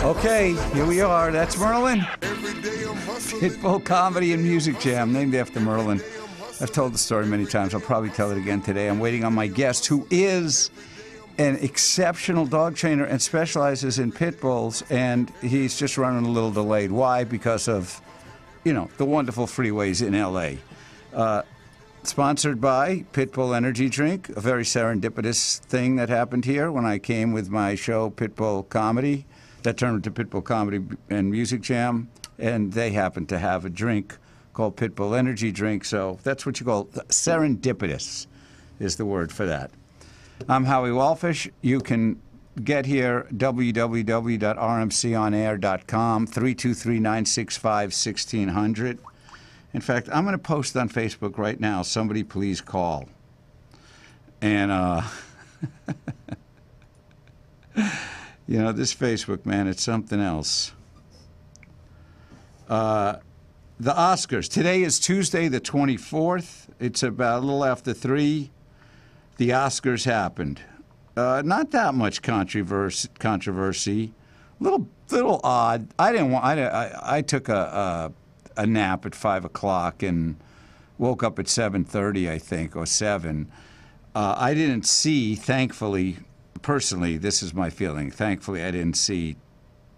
Okay, here we are. That's Merlin. Pitbull Comedy and Music Jam, named after Merlin. I've told the story many times. I'll probably tell it again today. I'm waiting on my guest, who is an exceptional dog trainer and specializes in pit bulls, and he's just running a little delayed. Why? Because of, the wonderful freeways in L.A. Sponsored by Pitbull Energy Drink, a very serendipitous thing that happened here when I came with my show, Pitbull Comedy, that turned into Pitbull Comedy and Music Jam, and they happened to have a drink called Pitbull Energy Drink, so that's what you call serendipitous is the word for that. I'm Howie Wallfish. You can get here, www.rmconair.com, 323-965-1600. In fact, I'm going to post on Facebook right now, somebody please call. And, this Facebook, man, it's something else. The Oscars. Today is Tuesday, the 24th. It's about a little after 3. The Oscars happened. Not that much controversy. Little odd. I took a nap at 5 o'clock and woke up at 7:30, I think, or 7. I didn't see, thankfully, personally, this is my feeling. Thankfully, I didn't see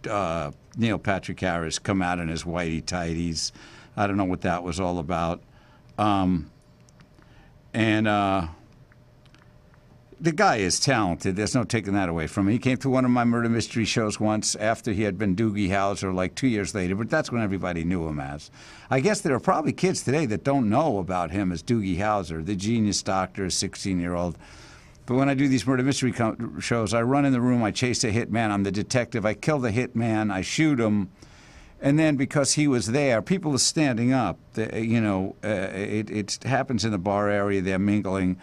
Neil Patrick Harris come out in his whitey tighties. I don't know what that was all about. The guy is talented. There's no taking that away from him. He came to one of my murder mystery shows once after he had been Doogie Howser like 2 years later, but that's when everybody knew him as. I guess there are probably kids today that don't know about him as Doogie Howser, the genius doctor, 16-year-old. But when I do these murder mystery shows, I run in the room, I chase a hitman, I'm the detective, I kill the hitman, I shoot him, and then because he was there, people are standing up. It happens in the bar area, they're mingling.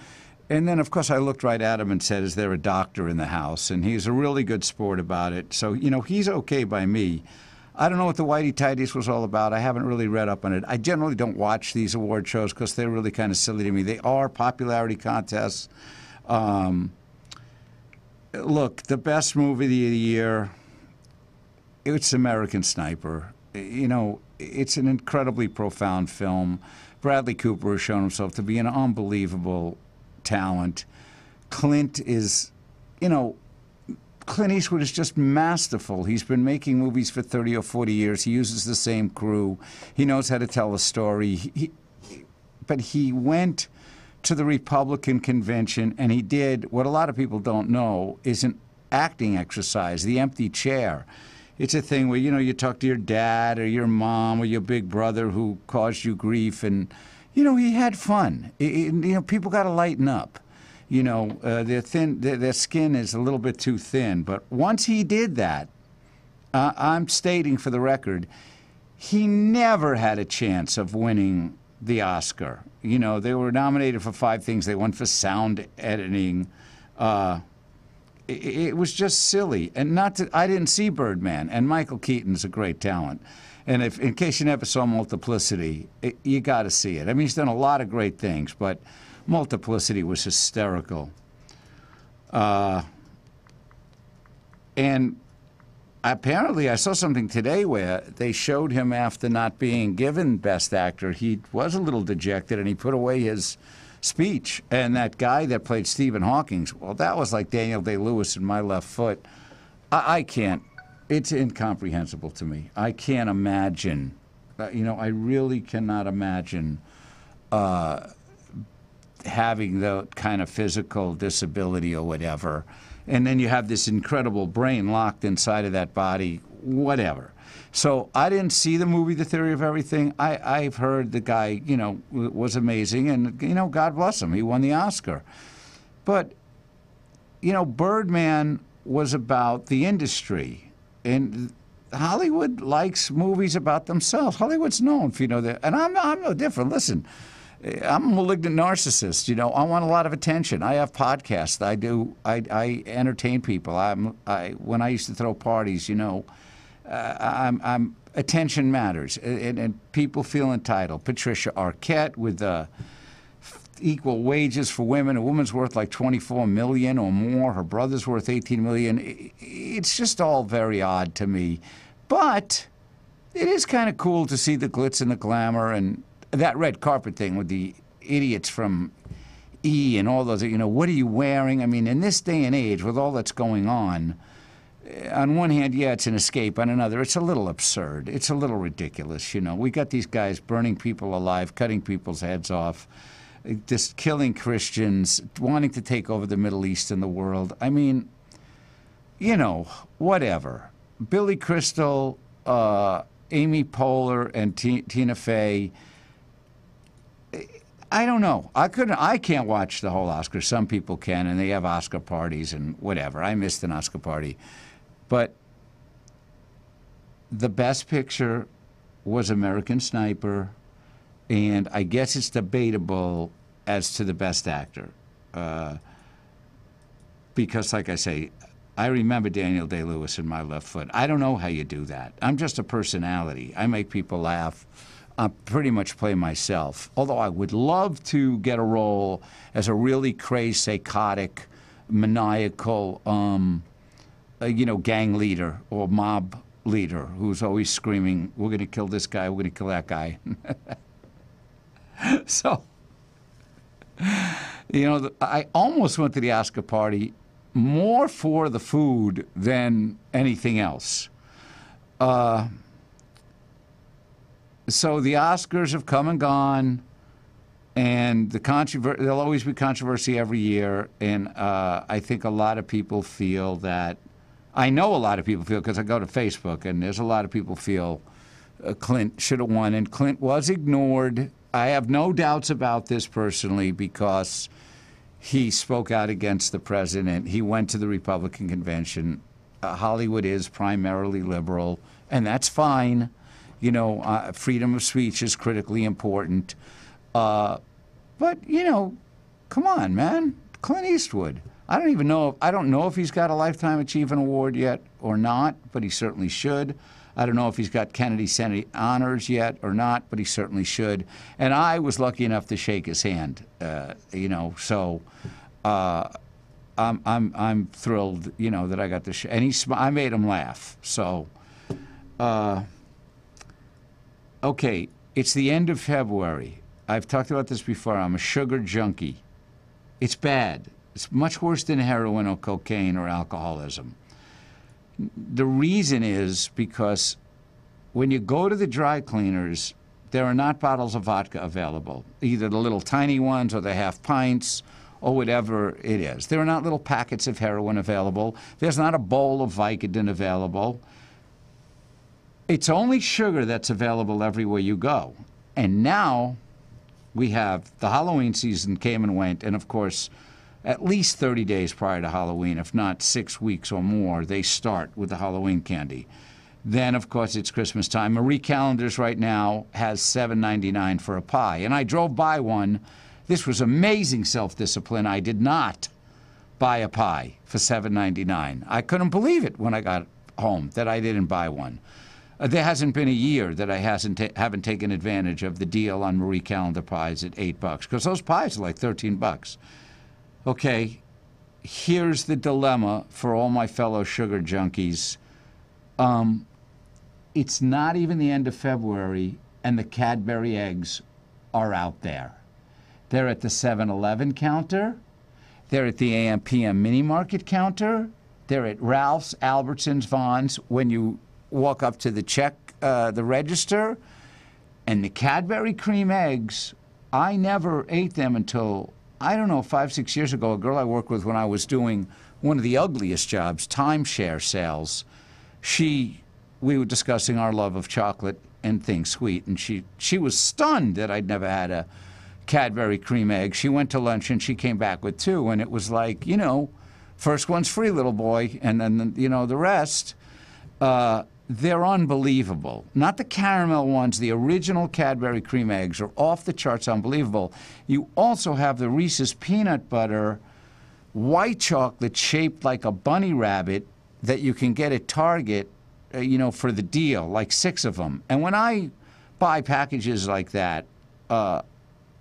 And then, of course, I looked right at him and said, is there a doctor in the house? And he's a really good sport about it. So, he's okay by me. I don't know what the Whitey Tighties was all about. I haven't really read up on it. I generally don't watch these award shows because they're really kind of silly to me. They are popularity contests. Look, the best movie of the year, it's American Sniper. It's an incredibly profound film. Bradley Cooper has shown himself to be an unbelievable talent. Clint Eastwood is just masterful. He's been making movies for 30 or 40 years. He uses the same crew. He knows how to tell a story. But he went to the Republican convention and he did what a lot of people don't know is an acting exercise, the empty chair. It's a thing where, you talk to your dad or your mom or your big brother who caused you grief, and he had fun. People got to lighten up. They're thin. Their skin is a little bit too thin. But once he did that, I'm stating for the record, he never had a chance of winning the Oscar. They were nominated for 5 things. They won for sound editing. It was just silly. And I didn't see Birdman, and Michael Keaton's a great talent. And in case you never saw Multiplicity, you got to see it. I mean, he's done a lot of great things, but Multiplicity was hysterical. And apparently, I saw something today where they showed him after not being given Best Actor. He was a little dejected, and he put away his speech. And that guy that played Stephen Hawking, well, that was like Daniel Day-Lewis in My Left Foot. I can't. It's incomprehensible to me. I can't imagine. I really cannot imagine having the kind of physical disability or whatever. And then you have this incredible brain locked inside of that body, whatever. So I didn't see the movie The Theory of Everything. I've heard the guy, was amazing. And, God bless him. He won the Oscar. But, Birdman was about the industry. And Hollywood likes movies about themselves. Hollywood's known for, that. And I'm no different. Listen, I'm a malignant narcissist. I want a lot of attention. I have podcasts. I entertain people. When I used to throw parties, attention matters, and people feel entitled. Patricia Arquette with equal wages for women. A woman's worth like 24 million or more. Her brother's worth 18 million. It's just all very odd to me. But it is kind of cool to see the glitz and the glamour and that red carpet thing with the idiots from E! And all those, what are you wearing? I mean, in this day and age, with all that's going on one hand, yeah, it's an escape. On another, it's a little absurd. It's a little ridiculous, We got these guys burning people alive, cutting people's heads off, just killing Christians, wanting to take over the Middle East and the world. I mean, whatever. Billy Crystal, Amy Poehler, and Tina Fey. I don't know. I can't watch the whole Oscars. Some people can, and they have Oscar parties and whatever. I missed an Oscar party. But the best picture was American Sniper, and I guess it's debatable as to the best actor. Because, like I say, I remember Daniel Day-Lewis in My Left Foot. I don't know how you do that. I'm just a personality. I make people laugh. I pretty much play myself. Although I would love to get a role as a really crazy, psychotic, maniacal, gang leader or mob leader who's always screaming, we're going to kill this guy, we're going to kill that guy. So, I almost went to the Oscar party more for the food than anything else. So the Oscars have come and gone, and there'll always be controversy every year, and I think a lot of people feel that, I know a lot of people feel, because I go to Facebook, and there's a lot of people feel Clint should have won, and Clint was ignored. I have no doubts about this personally, because he spoke out against the president. He went to the Republican convention. Hollywood is primarily liberal, and that's fine. Freedom of speech is critically important. But, come on, man. Clint Eastwood. I don't know if he's got a Lifetime Achievement Award yet or not, but he certainly should. I don't know if he's got Kennedy Center honors yet or not, but he certainly should. And I was lucky enough to shake his hand, so I'm thrilled, that I got to and I made him laugh. So, okay, it's the end of February. I've talked about this before. I'm a sugar junkie. It's bad. It's much worse than heroin or cocaine or alcoholism. The reason is because when you go to the dry cleaners, there are not bottles of vodka available, either the little tiny ones or the half pints or whatever it is. There are not little packets of heroin available. There's not a bowl of Vicodin available. It's only sugar that's available everywhere you go. And now we have the Halloween season came and went, and of course, at least 30 days prior to Halloween, if not 6 weeks or more, they start with the Halloween candy. Then, of course, it's Christmas time. Marie Callender's right now has $7.99 for a pie. And I drove by one. This was amazing self-discipline. I did not buy a pie for $7.99. I couldn't believe it when I got home that I didn't buy one. There hasn't been a year that I haven't taken advantage of the deal on Marie Callender pies at $8, because those pies are like $13. Okay, here's the dilemma for all my fellow sugar junkies. It's not even the end of February, and the Cadbury eggs are out there. They're at the 7-Eleven counter. They're at the AM/PM mini market counter. They're at Ralph's, Albertsons, Vons. When you walk up to the register, and the Cadbury cream eggs, I never ate them until, I don't know, 5-6 years ago. A girl I worked with when I was doing one of the ugliest jobs, timeshare sales, we were discussing our love of chocolate and things sweet, and she was stunned that I'd never had a Cadbury cream egg. She went to lunch and she came back with 2, and it was like, first one's free, little boy, and then, the rest. They're unbelievable. Not the caramel ones. The original Cadbury cream eggs are off the charts unbelievable. You also have the Reese's peanut butter white chocolate shaped like a bunny rabbit that you can get at Target, for the deal, like 6 of them. And when I buy packages like that,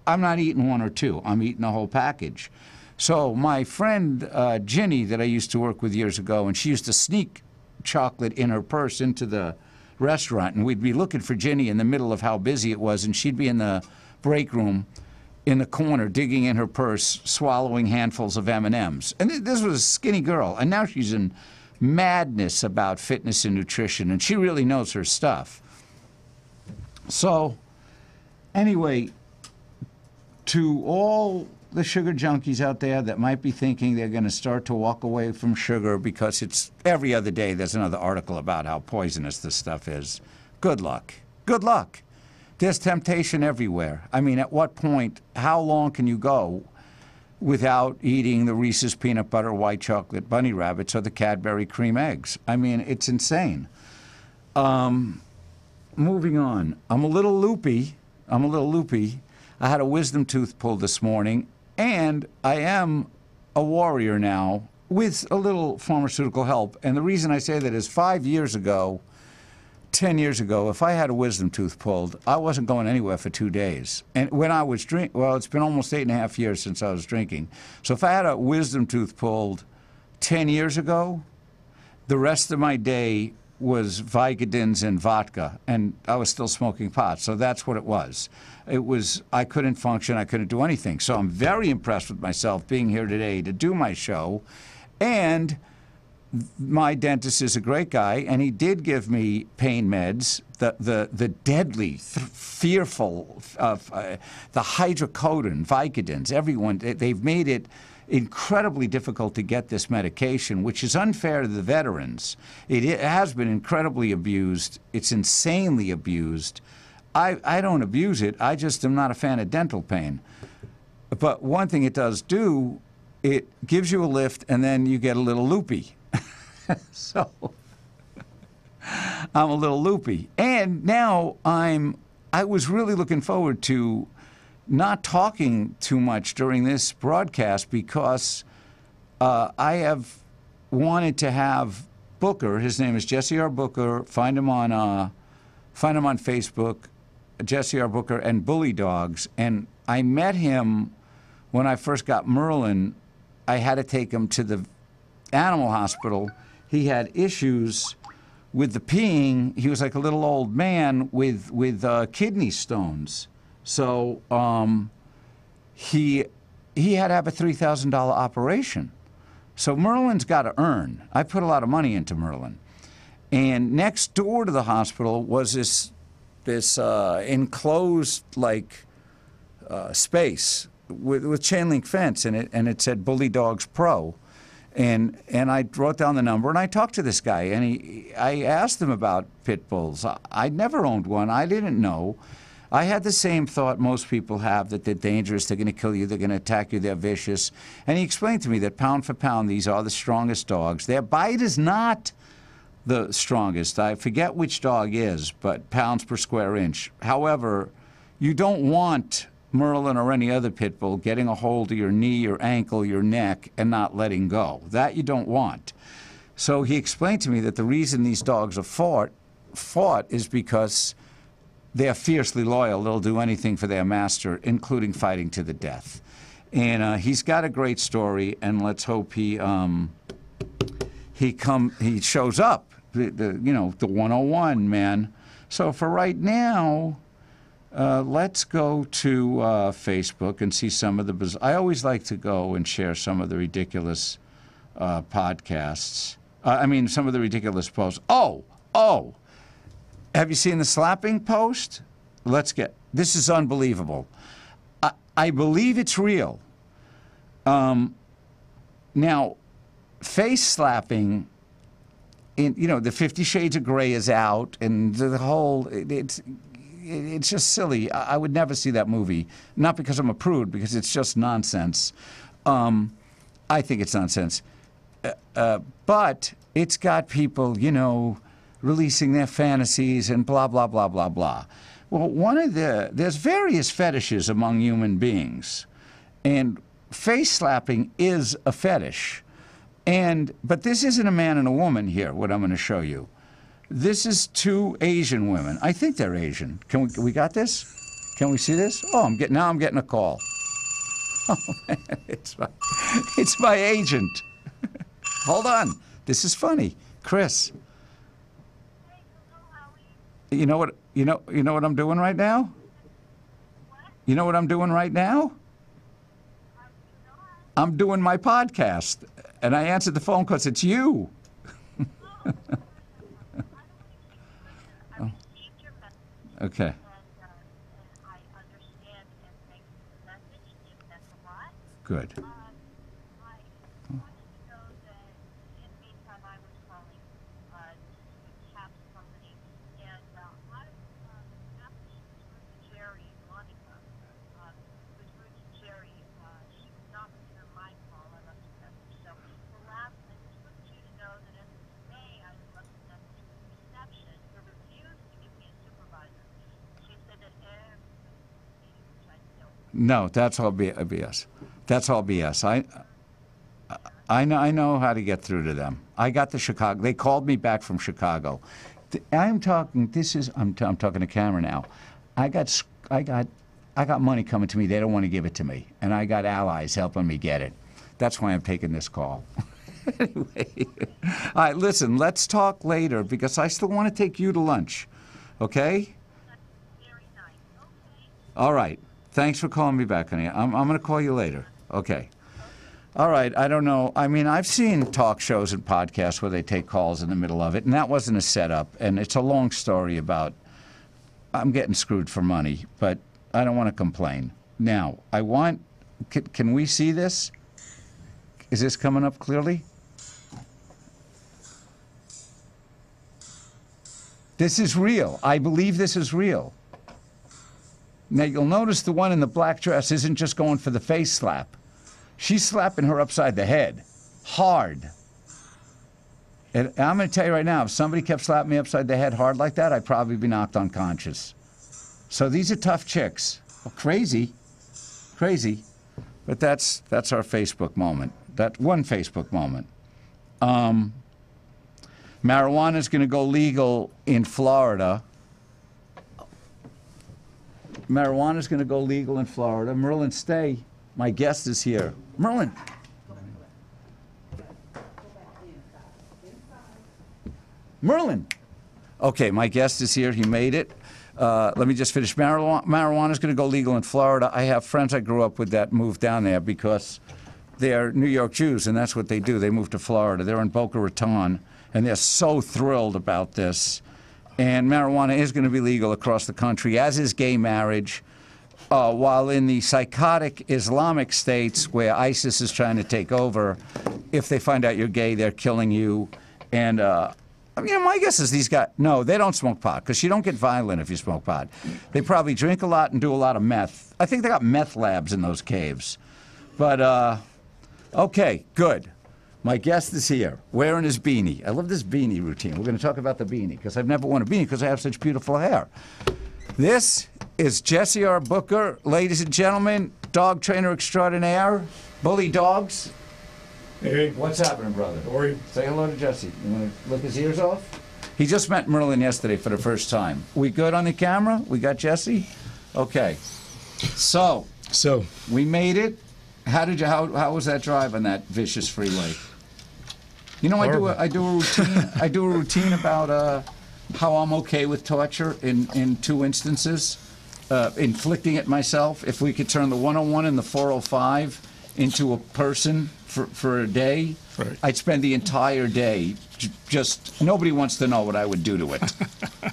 I'm not eating one or two. I'm eating the whole package. So my friend Ginny that I used to work with years ago, and she used to sneak chocolate in her purse into the restaurant, and we'd be looking for Ginny in the middle of how busy it was, and she'd be in the break room in the corner digging in her purse, swallowing handfuls of M&Ms. And this was a skinny girl, and now she's in madness about fitness and nutrition, and she really knows her stuff. So anyway, to all the sugar junkies out there that might be thinking they're going to start to walk away from sugar because it's every other day there's another article about how poisonous this stuff is, good luck. Good luck. There's temptation everywhere. I mean, at what point, how long can you go without eating the Reese's Peanut Butter White Chocolate Bunny Rabbits or the Cadbury Cream Eggs? I mean, it's insane. Moving on. I'm a little loopy. I had a wisdom tooth pulled this morning, and I am a warrior now with a little pharmaceutical help. And the reason I say that is 5 years ago, 10 years ago, if I had a wisdom tooth pulled, I wasn't going anywhere for 2 days. And when I was well, it's been almost 8.5 years since I was drinking. So if I had a wisdom tooth pulled 10 years ago, the rest of my day was Vicodins and vodka, and I was still smoking pot. So that's what it was. I couldn't function, I couldn't do anything. So I'm very impressed with myself being here today to do my show. And my dentist is a great guy, and he did give me pain meds, the deadly, fearful, the hydrocodone, Vicodins. Everyone, they've made it incredibly difficult to get this medication, which is unfair to the veterans. It has been incredibly abused. It's insanely abused. I don't abuse it. I just am not a fan of dental pain. But one thing it does do, it gives you a lift, and then you get a little loopy. So I'm a little loopy. And now I was really looking forward to not talking too much during this broadcast because I have wanted to have Booker. His name is Jesse R. Booker. Find him on Facebook, Jesse R. Booker and Bully Dogs. And I met him when I first got Merlin. I had to take him to the animal hospital. He had issues with the peeing. He was like a little old man with kidney stones. So he had to have a $3,000 operation. So Merlin's got to earn. I put a lot of money into Merlin. And next door to the hospital was this enclosed space with chain link fence in it, and it said Bully Dogs Pro. And I wrote down the number, and I talked to this guy, and I asked him about pit bulls. I'd never owned one. I didn't know. I had the same thought most people have, that they're dangerous, they're going to kill you, they're going to attack you, they're vicious. And he explained to me that pound for pound, these are the strongest dogs. Their bite is not the strongest. I forget which dog is, but pounds per square inch. However, you don't want Merlin or any other pit bull getting a hold of your knee, your ankle, your neck, and not letting go. That you don't want. So he explained to me that the reason these dogs are fought is because they're fiercely loyal. They'll do anything for their master, including fighting to the death. And he's got a great story, and let's hope he shows up. The 101 man. So for right now, let's go to Facebook and see some of the. I always like to go and share some of the ridiculous podcasts. Some of the ridiculous posts. Oh. Have you seen the slapping post? This is unbelievable. I believe it's real. Now, face slapping, the 50 Shades of Grey is out, and the whole, it's just silly. I would never see that movie, not because I'm a prude, because it's just nonsense. I think it's nonsense. But it's got people, releasing their fantasies and blah, blah, blah, blah, blah. Well, there's various fetishes among human beings, and face slapping is a fetish. But this isn't a man and a woman here, what I'm going to show you. This is two Asian women. I think they're Asian. We got this? Can we see this? Oh, now I'm getting a call. Oh man, it's my agent. Hold on, this is funny, Chris. You know what I'm doing right now? You know what I'm doing right now? I'm doing my podcast, and I answered the phone because it's you. Oh. Okay. Good. No, that's all BS. That's all BS. I know how to get through to them. I got the Chicago. They called me back from Chicago. I'm talking to camera now. I got money coming to me. They don't want to give it to me, and I got allies helping me get it. That's why I'm taking this call. Anyway, all right. Listen, let's talk later because I still want to take you to lunch. Okay? Very nice. Okay. All right. Thanks for calling me back, honey. I'm going to call you later. Okay. All right. I don't know. I mean, I've seen talk shows and podcasts where they take calls in the middle of it, and that wasn't a setup. And it's a long story about I'm getting screwed for money, but I don't want to complain. Now, can we see this? Is this coming up clearly? This is real. I believe this is real. Now, you'll notice the one in the black dress isn't just going for the face slap. She's slapping her upside the head. Hard. And I'm going to tell you right now, if somebody kept slapping me upside the head hard like that, I'd probably be knocked unconscious. So these are tough chicks. Well, crazy. Crazy. But that's our Facebook moment. That one Facebook moment. Marijuana is going to go legal in Florida. Marijuana is going to go legal in Florida. Merlin, stay. My guest is here. Merlin. Merlin. Okay, my guest is here. He made it. Let me just finish. Marijuana is going to go legal in Florida. I have friends I grew up with that moved down there because they're New York Jews, and that's what they do. They move to Florida. They're in Boca Raton, and they're so thrilled about this. And marijuana is going to be legal across the country, as is gay marriage, while in the psychotic Islamic states where ISIS is trying to take over, if they find out you're gay, they're killing you. And my guess is these guys, no, they don't smoke pot, because you don't get violent if you smoke pot. They probably drink a lot and do a lot of meth. I think they got meth labs in those caves. But, okay, good. My guest is here, wearing his beanie. I love this beanie routine. We're going to talk about the beanie, because I've never worn a beanie because I have such beautiful hair. This is Jesse R. Booker, ladies and gentlemen, dog trainer extraordinaire, bully dogs. Hey. What's happening, brother? How are you? Say hello to Jesse. You want to lick his ears off? He just met Merlin yesterday for the first time. We good on the camera? We got Jesse? Okay. So we made it. How was that drive on that vicious freeway? You know, I do a routine. I do a routine about how I'm okay with torture in two instances, inflicting it myself. If we could turn the 101 and the 405 into a person for a day, right. I'd spend the entire day just. Nobody wants to know what I would do to it.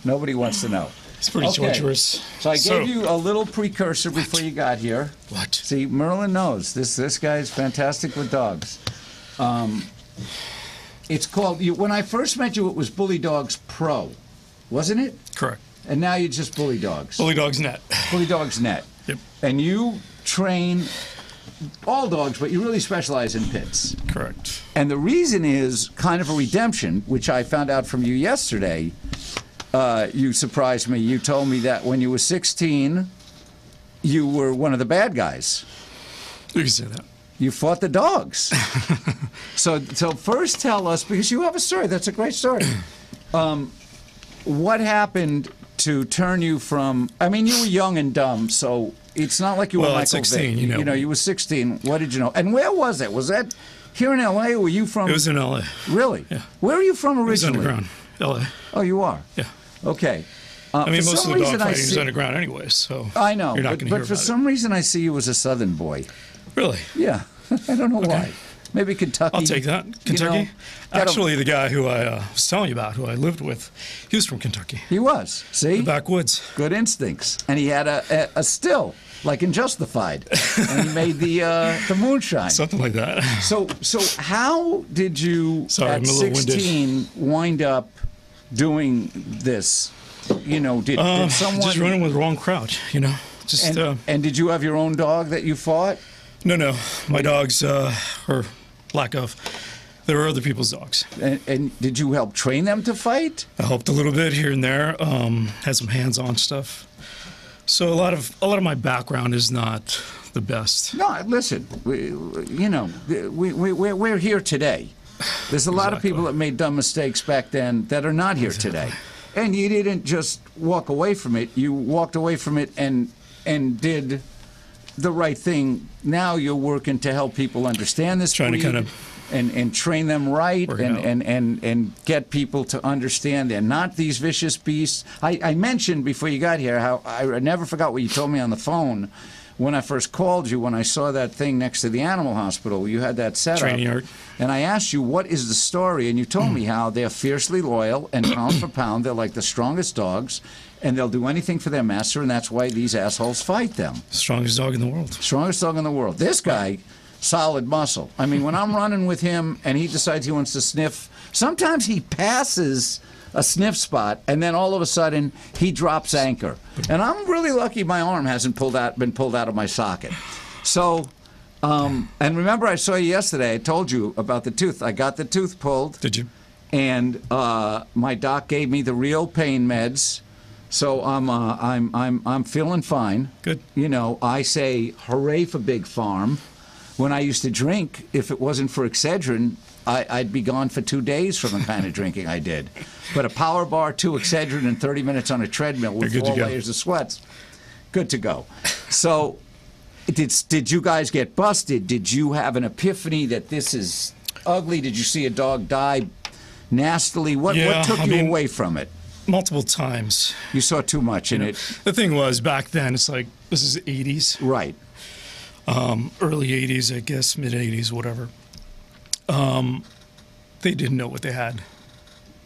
Nobody wants to know. It's pretty torturous. So I gave you a little precursor before you got here. What? See, Merlin knows. This guy's fantastic with dogs. It's called, when I first met you, it was Bully Dogs Pro, wasn't it? Correct. And now you're just Bully Dogs. Bully Dogs Net. Bully Dogs Net. Yep. And you train all dogs, but you really specialize in pits. Correct. And the reason is kind of a redemption, which I found out from you yesterday. You surprised me. You told me that when you were 16, you were one of the bad guys. You can say that. You fought the dogs. So first tell us, because you have a story. That's a great story. What happened to turn you from? I mean, you were young and dumb, so it's not like you were Well, Michael at 16, Vick. you know. You were 16. What did you know? And where was it? Was that here in L.A. or were you from? It was in L.A. Really? Yeah. Where are you from It was originally? underground, L.A. Oh, you are. Yeah. Okay. I mean, for most some of the reason dog I fighting is see- underground anyway, so I know, you're not but, going to hear but for about some reason I see you as a Southern boy. it. Really? Yeah, I don't know why. Maybe Kentucky. I'll take that. Kentucky? that'll- Actually, the guy who I was telling you about, who I lived with, he was from Kentucky. He was. See, The backwoods. good instincts, and he had a still like in Justified, and he made the moonshine. Something like that. So how did you Sorry, at I'm a little winded. 16 wind up doing this? You know, did someone Just running with the wrong crowd, you know? Just, and did you have your own dog that you fought? no. My dogs, or lack of, there were other people's dogs. And did you help train them to fight? I helped a little bit here and there. Had some hands-on stuff. So a lot of my background is not the best. No, listen. We're here today. There's a lot of people that made dumb mistakes back then that are not here today, and you didn't just walk away from it. You walked away from it and did the right thing. Now you're working to help people understand this Trying to breed kind of and train them right work it out. and get people to understand they're not these vicious beasts. I mentioned before you got here how I never forgot what you told me on the phone when I first called you when I saw that thing next to the animal hospital. You had that set Training up. yard. And I asked you, what is the story? And you told me how they're fiercely loyal, and pound for pound, they're like the strongest dogs, and they'll do anything for their master, and that's why these assholes fight them. Strongest dog in the world. Strongest dog in the world. This guy, solid muscle. I mean, when I'm running with him and he decides he wants to sniff, sometimes he passes a sniff spot, and then all of a sudden he drops anchor. And I'm really lucky my arm hasn't been pulled out of my socket. So, and remember I saw you yesterday. I told you about the tooth. I got the tooth pulled. Did you? And my doc gave me the real pain meds. So I'm feeling fine. Good. You know, I say hooray for Big Farm. When I used to drink, if it wasn't for Excedrin, I'd be gone for 2 days from the kind of drinking I did. But a power bar, 2 Excedrin, and 30 minutes on a treadmill with You're good 4 to go. layers of sweats. Good to go. So, did you guys get busted? Did you have an epiphany that this is ugly? Did you see a dog die nastily? What Yeah, took I you mean- away from it? Multiple times. You saw too much in it. The thing was, back then, it's like, this is 80s, Right. early 80s, I guess, mid 80s, whatever. They didn't know what they had.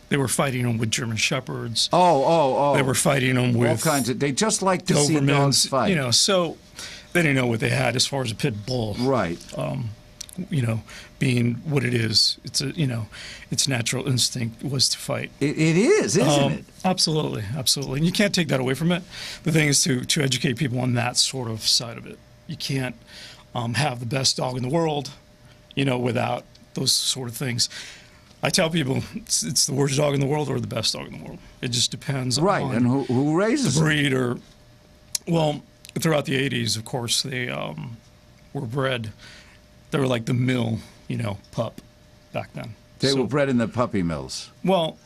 They were fighting them with German Shepherds. Oh. They were fighting them all with kinds of. They just like to see dogs Dobermans, fight. you know, so they didn't know what they had as far as a pit bull. Right. You know, being what it is. It's a, you know, its natural instinct was to fight. It is, isn't it? Absolutely, absolutely. And you can't take that away from it. The thing is to educate people on that sort of side of it. You can't have the best dog in the world, you know, without those sort of things. I tell people it's the worst dog in the world or the best dog in the world. It just depends Right. on And who raises the them? breed or, well, throughout the 80s, of course, they were bred. They were like the mill, you know, pup back then. They So- were bred in the puppy mills. well,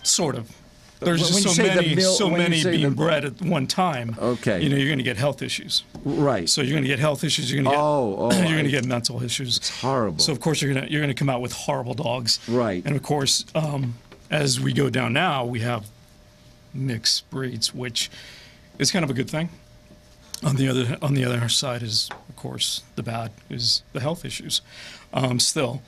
sort of. There's When just you so say the many, mill- so when you many say being the- bred at one time. Okay. You know, you're going to get health issues. Right. So you're going to get health issues. You're going to get. Oh, you're going to get mental issues. It's horrible. So of course you're going to come out with horrible dogs. Right. And of course, as we go down now, we have mixed breeds, which is kind of a good thing. On the other side is, of course, the bad is the health issues. Still,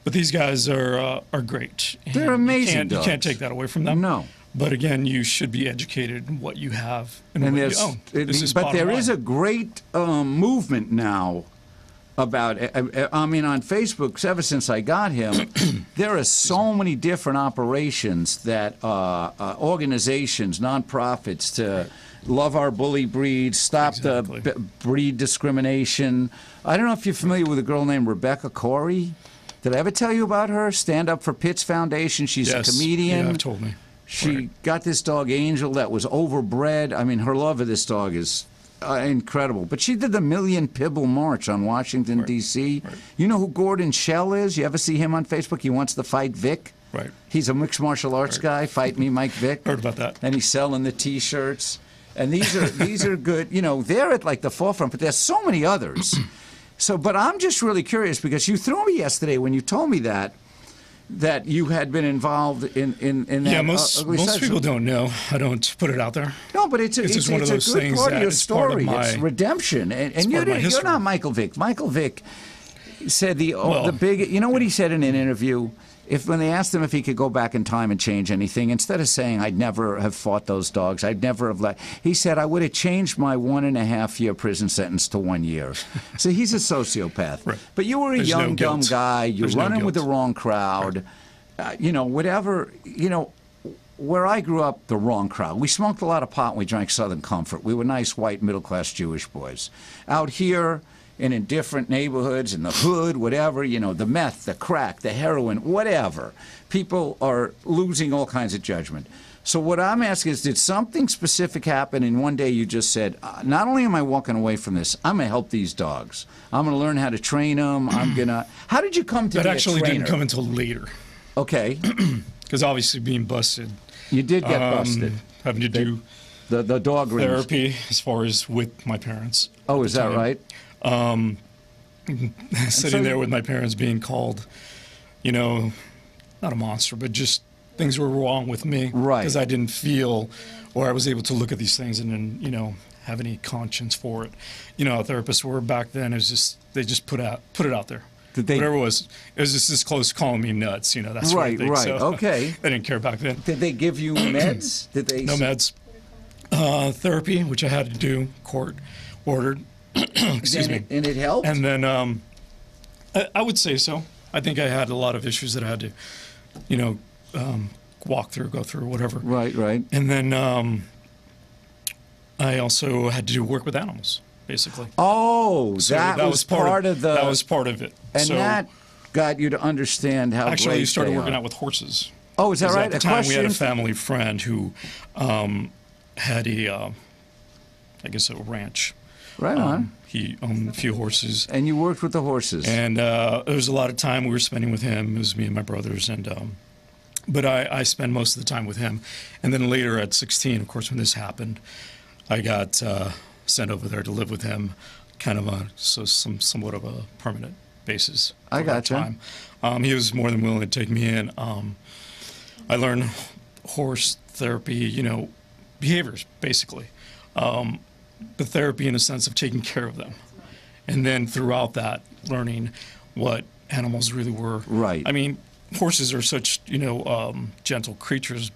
but these guys are great. They're And amazing You can't dogs. take that away from them. No. But again, you should be educated in what you have and, And what you there's, own. This is but bottom there line. is a great movement now about. I mean, on Facebook, ever since I got him, there are so many different operations that organizations, nonprofits to love our bully breeds, stop Exactly. the breed discrimination. I don't know if you're familiar with a girl named Rebecca Corey. Did I ever tell you about her? Stand Up for Pits Foundation. She's Yes. a comedian. Yeah, I've told me. She Right. got this dog Angel that was overbred. I mean, her love of this dog is incredible. But she did the Million Pibble March on Washington, D.C. You know who Gordon Shell is? You ever see him on Facebook? He wants to fight Vic. Right. He's a mixed martial arts guy. Fight Me, Mike Vick. Heard about that. And he's selling the T-shirts. And these are good. You know, they're at like the forefront, but there's so many others. So, but I'm just really curious because you threw me yesterday when you told me that you had been involved in that. Yeah, most people don't know. I don't put it out there. No, but it's just one of those a good things part of that your is part of story. my- It's redemption, and part of my you're history. not Michael Vick. Michael Vick said the Well- big. You know what he said in an interview? When they asked him if he could go back in time and change anything, instead of saying I'd never have fought those dogs, I'd never have he said I would have changed my 1.5-year prison sentence to 1 year. So he's a sociopath. Right. But you were a There's no young, dumb guilt. guy. You're There's no running with the guilt. wrong crowd. You know, whatever. You know. Where I grew up, the wrong crowd. We smoked a lot of pot and we drank Southern Comfort. We were nice, white, middle-class Jewish boys. Out here and in different neighborhoods, in the hood, whatever, you know, the meth, the crack, the heroin, whatever, people are losing all kinds of judgment. So what I'm asking is, did something specific happen and one day you just said, not only am I walking away from this, I'm going to help these dogs. I'm going to learn how to train them. I'm going to... How did you come to That be actually a trainer? didn't come until later. Okay. Because obviously being busted, You did get busted. having to do The dog rings. therapy as far as with my parents. Oh, at is the that time. right? Sitting there with my parents being called, you know, not a monster, but just things were wrong with me. Right. Because I didn't feel, or I was able to look at these things and then, you know, have any conscience for it. You know how therapists were back then. It was just, they just put it out there. Did they- Whatever it was just this close to calling me nuts, you know, that sort Right, of thing. right, So, okay. I didn't care back then. Did they give you meds? Did they? No meds. Therapy, which I had to do, court ordered. Excuse me. And it helped. And then I would say so. I think I had a lot of issues that I had to, you know, go through, whatever. Right, right. And then I also had to do work with animals, basically. Oh, So that was part of the. That was part of it. and so that got you to understand how actually, great you started they working are. out with horses. Oh, is that 'Cause right? At the A time, we had a question? family friend who had a, I guess, a ranch. Right on. He owned a few horses. And you worked with the horses. And there was a lot of time we were spending with him. It was me and my brothers, and but I spent most of the time with him. And then later at 16, of course, when this happened, I got sent over there to live with him, kind of somewhat of a permanent basis. I for that gotcha. time. He was more than willing to take me in. I learned horse therapy, you know, behaviors basically. The therapy in a sense of taking care of them. And then throughout that, learning what animals really were. Right. I mean, horses are such, you know, gentle creatures,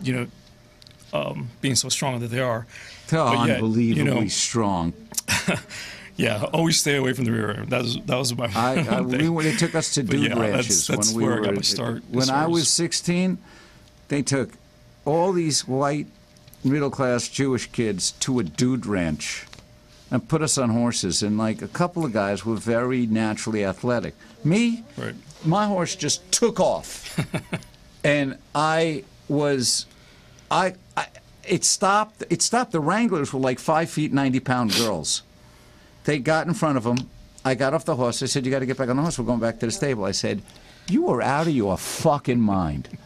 you know, being so strong that they are. They're but yet, unbelievably you know, strong. Yeah, always stay away from the rear. That was my thing. It took us to But dude yeah, ranches that's when we where I were. got my start When as I far was as- 16, they took all these white middle-class Jewish kids to a dude ranch and put us on horses. And like a couple of guys were very naturally athletic. Me, Right. my horse just took off, and it stopped. It stopped. The Wranglers were like 5 feet, 90-pound girls. They got in front of him. I got off the horse. I said, "You got to get back on the horse. We're going back to the stable." I said, "You are out of your fucking mind.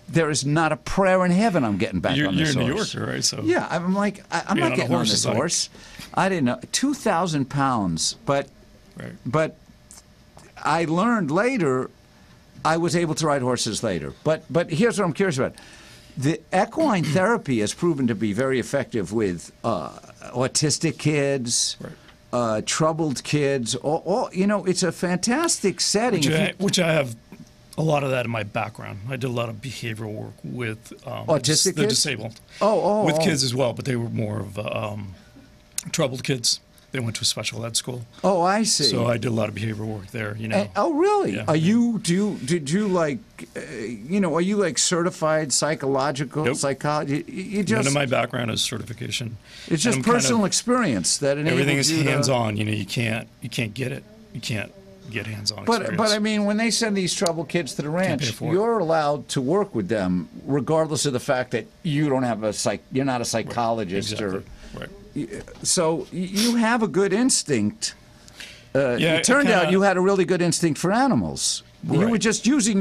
There is not a prayer in heaven I'm getting back You're on this a New horse." Yorker, right? So Yeah, I'm like, I'm Being not on a getting on horse this is like- horse. I didn't know. 2,000 pounds. Right. But I learned later, I was able to ride horses later. But here's what I'm curious about. The equine therapy has proven to be very effective with autistic kids, troubled kids. You know, it's a fantastic setting. Which I have a lot of that in my background. I did a lot of behavioral work with Autistic the kids? disabled. oh. With kids as well, but they were more of troubled kids. They went to a special ed school. Oh, I see. So I did a lot of behavioral work there, you know. Oh, really? Yeah. Are you? Did you like? You know, are you like certified psychological Nope. psychology? You None just of my background is certification. it's And just I'm kind of- personal experience that enables Everything is you to- hands-on. You know, you can't get it. You can't get hands-on experience. But I mean, when they send these troubled kids to the pay ranch, for it. you're allowed to work with them, regardless of the fact that you don't have you're not a psychologist exactly. or. Right. So you have a good instinct. Yeah, It turned out kinda- you had a really good instinct for animals. You Right. were just using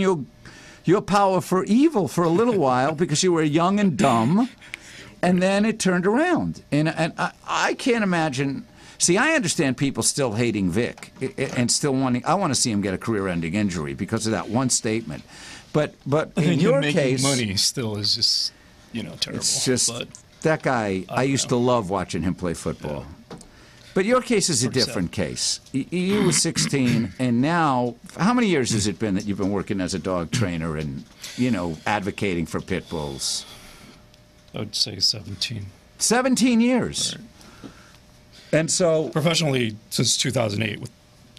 your power for evil for a little while because you were young and dumb, and then it turned around. And I can't imagine. See, I understand people still hating Vic and still wanting. I want to see him get a career-ending injury because of that one statement. But I in think your him making case, money still is just terrible. it's just but that guy. I used to love watching him play football. But your case is a Pretty different case. You were 16, and now, how many years has it been that you've been working as a dog trainer and, advocating for pit bulls? I would say 17. 17 years. Right. And so, Professionally since 2008 with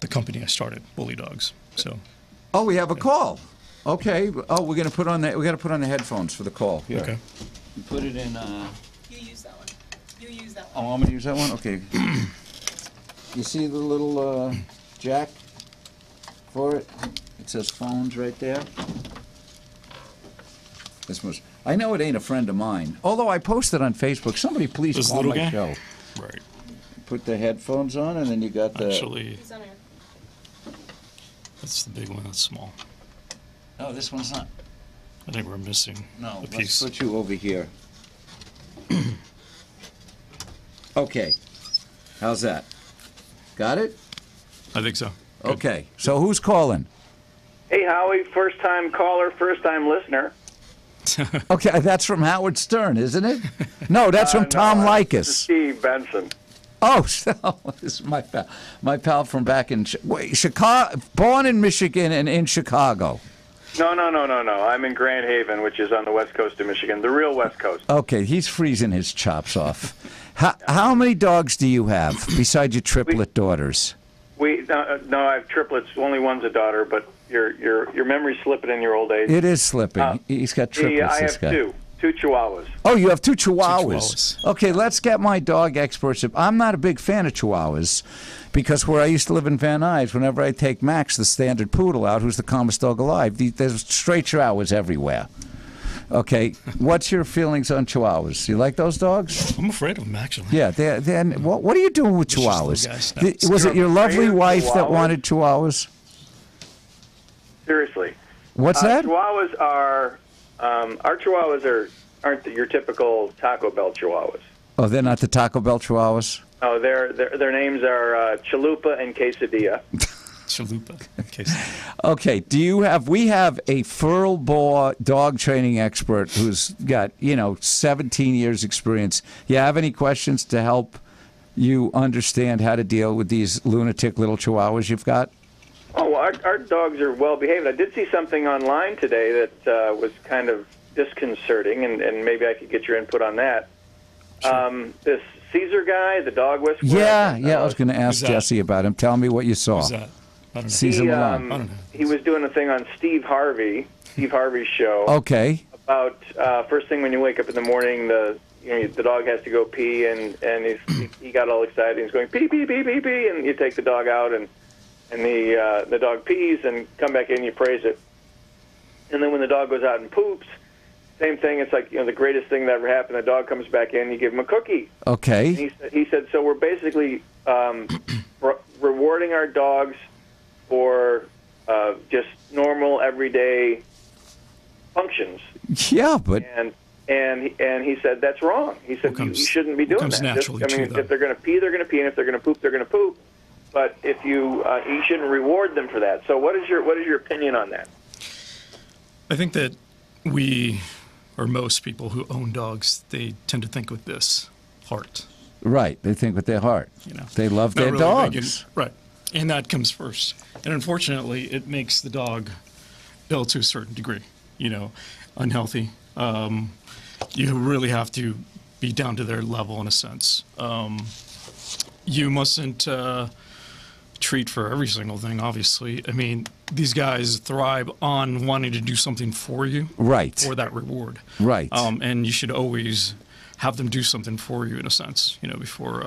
the company I started, Bully Dogs. So. oh, we have a call. Okay. Oh, we got to put on the headphones for the call. Here. Okay. Put it in. You use that one. You use that one. Oh, I'm gonna use that one. Okay. You see the little jack for it? It says phones right there. I know it ain't a friend of mine. Although I posted on Facebook. Somebody please This call little my guy? show. Right. Put the headphones on, and then you got the. Actually, He's on here. that's the big one. That's small. No, this one's not. I think we're missing No, a let's piece. put you over here. Okay. How's that? Got it? I think so. Good. Okay. So who's calling? Hey, Howie, first-time caller, first-time listener. Okay, that's from Howard Stern, isn't it? No, that's from Tom This is Likas. Steve Benson. Oh, so this is my pal from back in Chicago, born in Michigan and in Chicago. No. I'm in Grand Haven, which is on the west coast of Michigan, the real west coast. Okay, he's freezing his chops off. How many dogs do you have besides your triplet daughters? No, I have triplets. Only one's a daughter, but your memory's slipping in your old age. It is slipping. He's got triplets. I this have guy. two Chihuahuas. Oh, you have two chihuahuas. Chihuahuas. Okay, let's get my dog experts. I'm not a big fan of chihuahuas because where I used to live in Van Nuys, whenever I take Max, the standard poodle, out, who's the calmest dog alive, there's straight chihuahuas everywhere. Okay, what's your feelings on chihuahuas? You like those dogs? I'm afraid of them, actually. Yeah, what are you doing with It's just chihuahuas? little guys. Was it your lovely Afraid of wife that chihuahuas? wanted chihuahuas? Seriously. What's that? Chihuahuas are our Chihuahuas aren't your typical Taco Bell Chihuahuas. Oh, they're not the Taco Bell chihuahuas? No, their names are Chalupa and Quesadilla. Chalupa. Okay. Okay, we have a Furlbore dog training expert who's got, 17 years experience. You have any questions to help you understand how to deal with these lunatic little chihuahuas you've got? Oh, well, our dogs are well behaved. I did see something online today that was kind of disconcerting, and maybe I could get your input on that. This Caesar guy, the dog whisperer. Yeah, I was going to ask Who's that? Jesse about him. Tell me what you saw. Who's that? I don't know. Caesar He, Milan. I don't know. He was doing a thing on Steve Harvey's show Okay. about first thing when you wake up in the morning, the dog has to go pee, and he got all excited. He's going pee pee pee pee pee, and you take the dog out, and the dog pees and come back in, you praise it, and then when the dog goes out and poops, same thing. It's like the greatest thing that ever happened. The dog comes back in, you give him a cookie. Okay. He said, so we're basically rewarding our dogs for just normal, everyday functions. Yeah, but And he said, that's wrong. He said, you shouldn't be doing comes that. naturally to them. If they're going to pee, they're going to pee, and if they're going to poop, they're going to poop. But if you shouldn't reward them for that. So what is your opinion on that? I think that we, or most people who own dogs, they tend to think with this heart. right, they think with their heart. They love Not their really dogs. thinking- right. And that comes first. And unfortunately, it makes the dog ill to a certain degree, unhealthy. You really have to be down to their level in a sense. You mustn't treat for every single thing, obviously. I mean, these guys thrive on wanting to do something for you. Right. For that reward. Right. And you should always have them do something for you in a sense, before.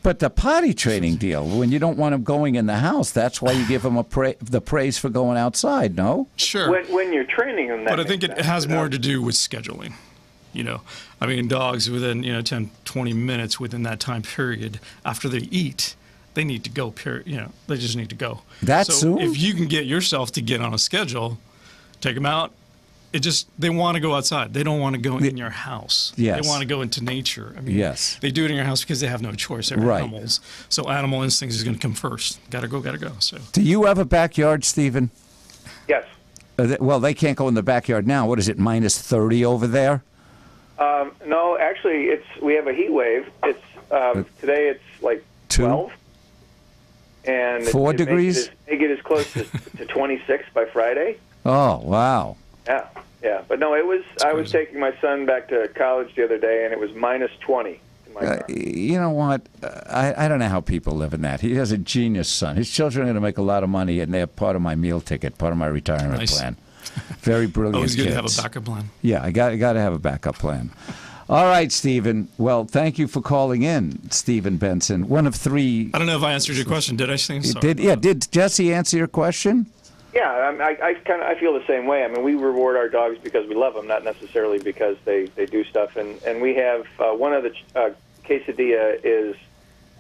But the potty training deal, when you don't want them going in the house, that's why you give them the praise for going outside, no? Sure. When you're training them, that But I think makes it sense. has more to do with scheduling. I mean, dogs within 10, 20 minutes within that time period after they eat, they need to go. Period. They just need to go. That so soon? if you can get yourself to get on a schedule, take them out, they want to go outside. They don't want to go in your house. Yes. They want to go into nature. I mean, Yes. they do it in your house because they have no choice. They're Right. animals. So animal instincts is going to come first. Gotta go. So Do you have a backyard, Stephen? Yes. Well, they can't go in the backyard now. What is it, minus 30 over there? No, actually, we have a heat wave. It's today. It's like 12, and 4 degrees. May get as close to 26 by Friday. Oh, wow. Yeah. But no, it was. I was taking my son back to college the other day, and it was minus 20 in my car. You know what? I don't know how people live in that. He has a genius son. His children are going to make a lot of money, and they're part of my meal ticket, part of my retirement Nice. plan. Very brilliant always good kids. to have a backup plan. Yeah, I got to have a backup plan. All right, Stephen. Well, thank you for calling in, Stephen Benson. One of 3. I don't know if I answered your question. Did I? Sorry. Did Jesse answer your question? Yeah, I feel the same way. I mean, we reward our dogs because we love them, not necessarily because they do stuff. And we have one of the Quesadilla is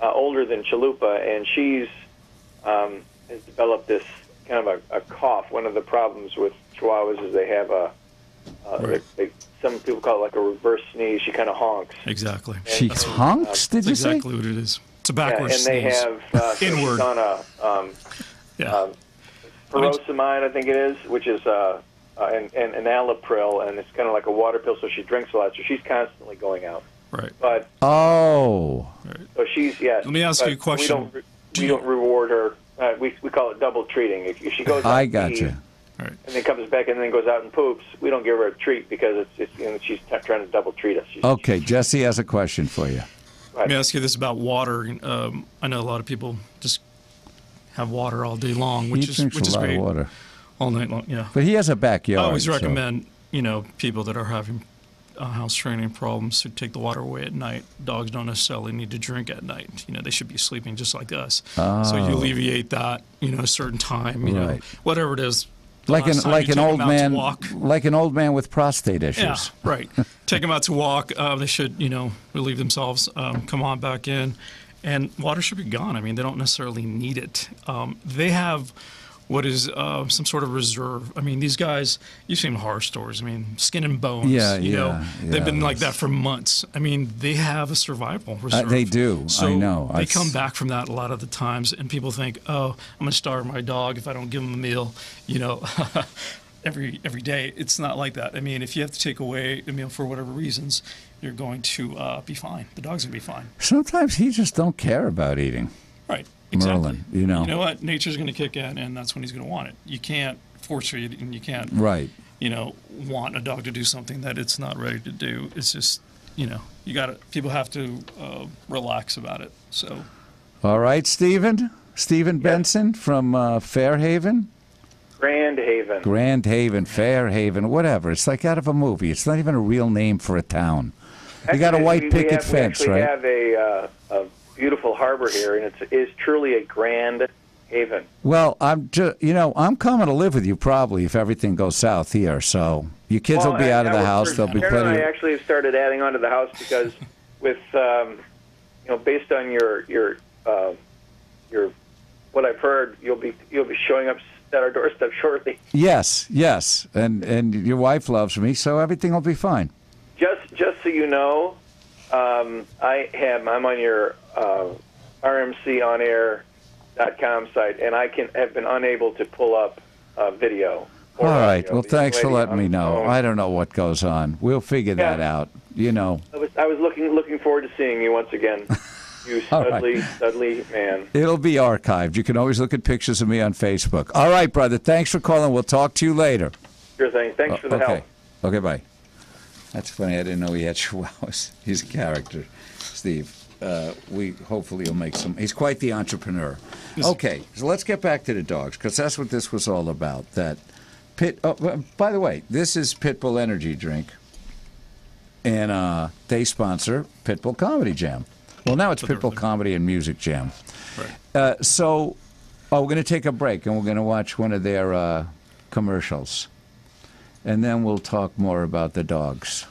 older than Chalupa, and she's has developed this kind of a cough. One of the problems with Chihuahuas is they have some people call it like a reverse sneeze. She kind of honks. Exactly. She honks, did That's you say? exactly what it is. It's a backwards and they sneeze. have Inward. on a Yeah. furosemide, I think it is, which is an Alapril, and it's kind of like a water pill. So she drinks a lot, so she's constantly going out. Right. But Oh. so she's Let me ask you a question. We don't reward her. We call it double treating. If she goes out I and got eats, you. Right. and then comes back and then goes out and poops, we don't give her a treat because she's trying to double treat us. Okay, Jesse has a question for you. Let me ask you this about water. I know a lot of people just have water all day long, which He is drinks a lot great. of water. All night long. Yeah. But he has a I backyard. always so- recommend people that are having house training problems to take the water away at night. Dogs don't necessarily need to drink at night. They should be sleeping just like us. So you alleviate that. A certain time. Right. Whatever it is. The Like last time you an take old them out to man, walk. like an old man with prostate issues. Yeah, right. Take them out to walk. They should, relieve themselves. Come on back in, and water should be gone. I mean, they don't necessarily need it. They have what is some sort of reserve. I mean, these guys. You've seen horror stories. I mean, skin and bones. Yeah, they've been like that for months. I mean, they have a survival reserve. They do. So I know. They come back from that a lot of the times, and people think, "Oh, I'm going to starve my dog if I don't give him a meal." Every day. It's not like that. I mean, if you have to take away a meal for whatever reasons, you're going to be fine. The dog's going to be fine. Sometimes he just don't care about eating. Right. Exactly. Merlin, You know what? Nature's going to kick in, and that's when he's going to want it. You can't force feed, and you can't, Right. Want a dog to do something that it's not ready to do. It's just, people have to relax about it. So. All right, Stephen Benson from Fairhaven. Grand Haven, Fairhaven, whatever. It's like out of a movie. It's not even a real name for a town. You got a white picket fence, we right? We have a beautiful harbor here, and it is truly a grand haven. Well, I'm coming to live with you probably if everything goes south here. So your kids will be out of the house. There'll be Karen and plenty. I actually have started adding on to the house because, with based on your what I've heard, you'll be showing up at our doorstep shortly. Yes, and your wife loves me, so everything will be fine. Just so you know, I'm on your rmconair.com site, and I have been unable to pull up video. All right. Well, The thanks for lady letting on me the know. phone. I don't know what goes on. We'll figure that out. I was looking forward to seeing you once again. You All right. studly man. It'll be archived. You can always look at pictures of me on Facebook. All right, brother. Thanks for calling. We'll talk to you later. Sure thing. Thanks for the help. Okay, bye. That's funny. I didn't know he had chihuahuas. He's a character, Steve. Hopefully he'll make some. He's quite the entrepreneur. Okay, so let's get back to the dogs because that's what this was all about. That Pit. Oh, by the way, this is Pitbull Energy Drink, and they sponsor Pitbull Comedy Jam. Well, now it's Pitbull Comedy and Music Jam. Right. We're going to take a break and we're going to watch one of their commercials, and then we'll talk more about the dogs.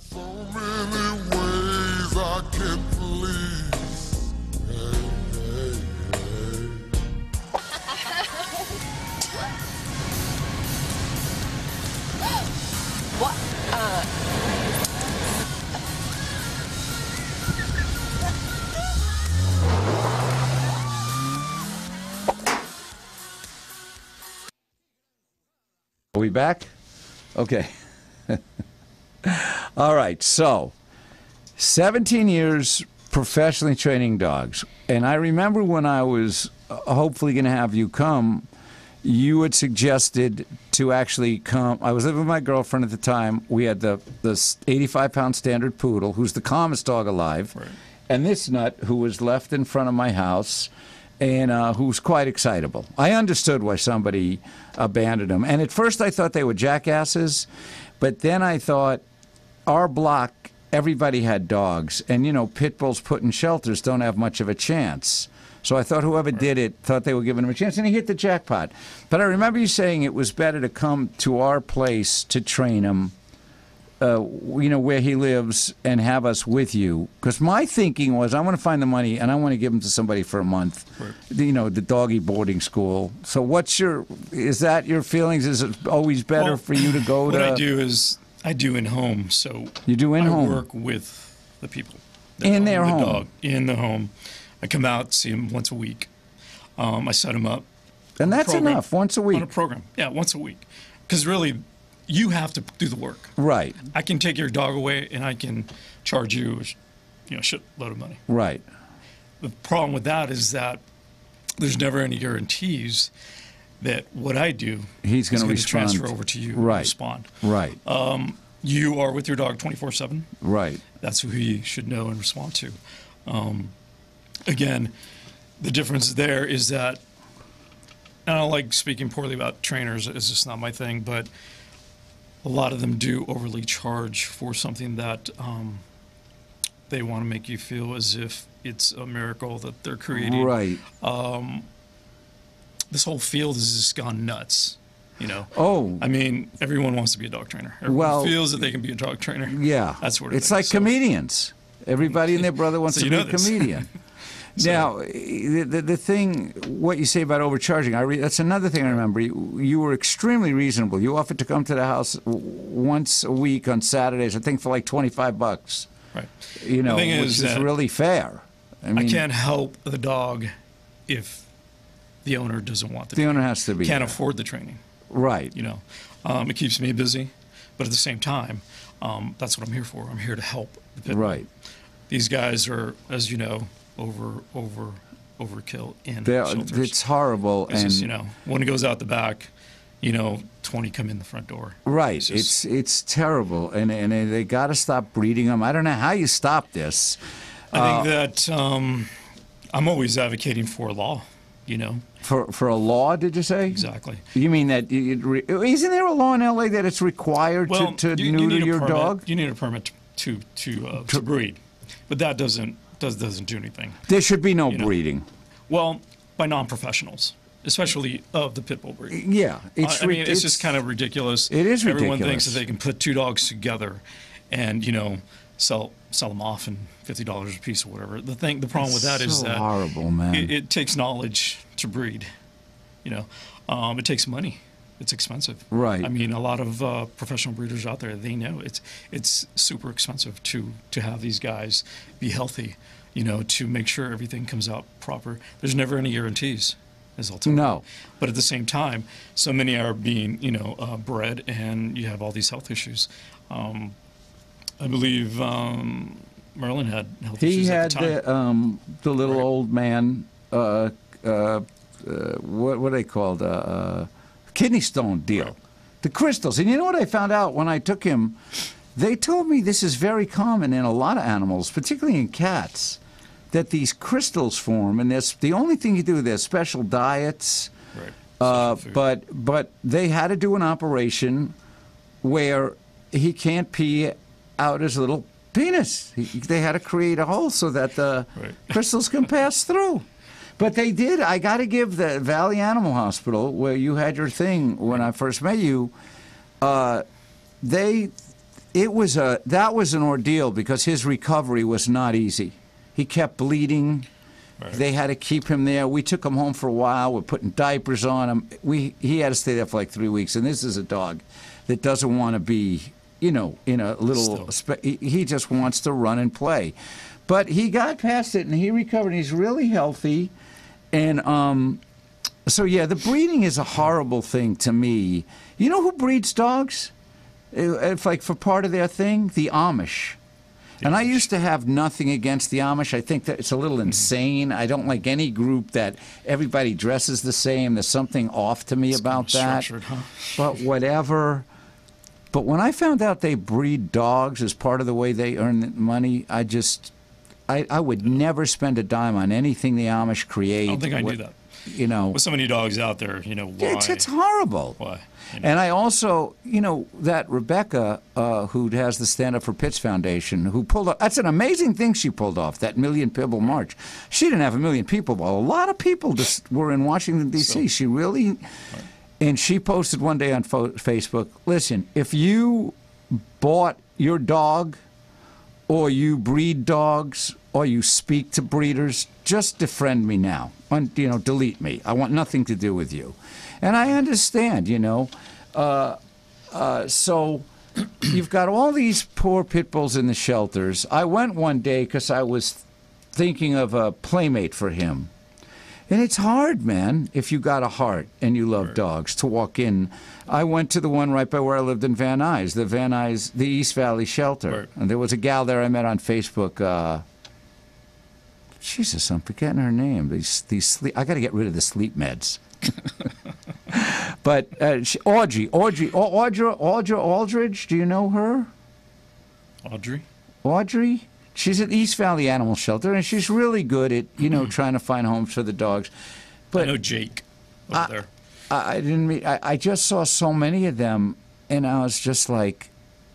So many ways I can please. Hey, hey, hey. What? Are we back? Okay. All right. So, 17 years professionally training dogs. And I remember when I was hopefully going to have you come, you had suggested to actually come. I was living with my girlfriend at the time. We had the 85-pound standard poodle, who's the calmest dog alive, Right. and this nut, who was left in front of my house and who's quite excitable. I understood why somebody abandoned him. And at first I thought they were jackasses, but then I thought, our block, everybody had dogs, and, you know, pit bulls put in shelters don't have much of a chance. So I thought whoever did it thought they were giving him a chance, and he hit the jackpot. But I remember you saying it was better to come to our place to train him, you know, where he lives, and have us with you. Because my thinking was, I want to find the money, and I want to give him to somebody for a month, Right. you know, the doggy boarding school. So is that your feelings? Is it always better Well, for you to go what to? I do is I do in-home, so You do in-home? I work with the people. that In own their the home? Dog, in the home. I come out, see them once a week. I set them up. And that's program- enough, once a On week. a program, yeah, once a week. Because really, you have to do the work. Right, I can take your dog away, and I can charge you, a shitload of money. right. The problem with that is that there's never any guarantees that what I do He's is gonna gonna respond. transfer over to you Right. and respond. Right, You are with your dog 24/7. right. That's who he should know and respond to. Again, the difference there is that, and I don't like speaking poorly about trainers, it's just not my thing, but a lot of them do overly charge for something that they want to make you feel as if it's a miracle that they're creating. Right. This whole field has just gone nuts. You know, Oh. I mean, everyone wants to be a dog trainer. Everyone Well, feels that they can be a dog trainer. Yeah. That's what it it's is. like So- comedians. Everybody and their brother wants So to you be know a this. comedian. Now, the thing, what you say about overcharging, that's another thing I remember. You were extremely reasonable. You offered to come to the house once a week on Saturdays, I think for like $25. Right. You know, thing which is is that really fair. I mean, I can't help the dog if the owner doesn't want the the training. owner has to be Can't there. afford the training. Right. You know, it keeps me busy, but at the same time, that's what I'm here for. I'm here to help the pit bull. Right. These guys are, as you know, overkill in They're- shelters. It's horrible. It's and just, you know, one goes out the back, 20 come in the front door. Right. It's just- It's terrible, and they got to stop breeding them. I don't know how you stop this. I think that I'm always advocating for law, For a law, did you say? Exactly. You mean that? Isn't there a law in LA that it's required Well, to you neuter need a your permit. dog? You need a permit to breed, but that doesn't do anything. There should be no You know. breeding. Well, by non-professionals, especially of the pit bull breed. Yeah, I mean, it's just kind of ridiculous. It is Everyone ridiculous. thinks that they can put two dogs together, and sell them off in $50 a piece or whatever. The problem with that is so that horrible, man. it takes knowledge to breed. It takes money. It's expensive. Right. I mean, a lot of professional breeders out there, they know it's super expensive to have these guys be healthy. To make sure everything comes out proper. There's never any guarantees, as I'll tell you. No. But at the same time, so many are being, bred, and you have all these health issues. I believe Merlin had health He issues had at the time. the little Right. old man. What are they called? Kidney stone deal. Right. The crystals. And you know what I found out when I took him? They told me this is very common in a lot of animals, particularly in cats, that these crystals form, and the only thing you do, there's special diets. Right. Special food. But they had to do an operation where he can't pee out his little penis. They had to create a hole so that the Right. crystals can pass through. But they did. I got to give the Valley Animal Hospital, where you had your thing when I first met you, that was an ordeal because his recovery was not easy. He kept bleeding. Right. They had to keep him there. We took him home for a while. We're putting diapers on him. He had to stay there for like 3 weeks. And this is a dog that doesn't want to be, in a little. He just wants to run and play. But he got past it and he recovered. He's really healthy. And so yeah, the breeding is a horrible thing to me. You know who breeds dogs? It's like for part of their thing, the Amish. And I used to have nothing against the Amish. I think that it's a little insane. I don't like any group that everybody dresses the same. There's something off to me about that. Structured, huh? But whatever. But when I found out they breed dogs as part of the way they earn money, I would never spend a dime on anything the Amish create. I don't think I knew that. With so many dogs out there, why? It's horrible. Why? And I also, that Rebecca, who has the Stand Up for Pits Foundation, who pulled off, that's an amazing thing she pulled off, that Million People March. She didn't have 1 million people, but a lot of people just were in Washington, D.C. She really, and she posted one day on Facebook, listen, if you bought your dog or you breed dogs or you speak to breeders, just defriend me now. Delete me. I want nothing to do with you. And I understand, So you've got all these poor pit bulls in the shelters. I went one day because I was thinking of a playmate for him. And it's hard, man, if you got a heart and you love dogs, to walk in. I went to the one right by where I lived in Van Nuys, the East Valley shelter. Right. And there was a gal there I met on Facebook. Jesus, I'm forgetting her name. I got to get rid of the sleep meds. But Audrey Aldridge, do you know her? Audrey? She's at East Valley Animal Shelter, and she's really good at, trying to find homes for the dogs. But I know Jake over there. I just saw so many of them, and I was just like,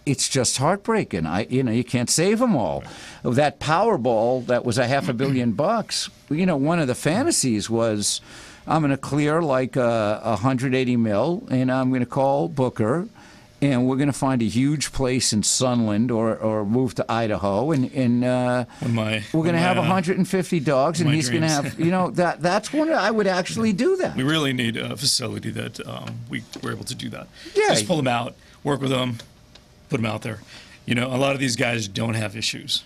it's just heartbreaking. You can't save them all. That Powerball that was $500 million. One of the fantasies was, I'm going to clear like 180 mil, and I'm going to call Booker, and we're going to find a huge place in Sunland or move to Idaho, and we're going to have 150 dogs, and he's going to have, that's when I would actually do that. We really need a facility that we're able to do that. Yeah. Just pull them out, work with them, put them out there. A lot of these guys don't have issues.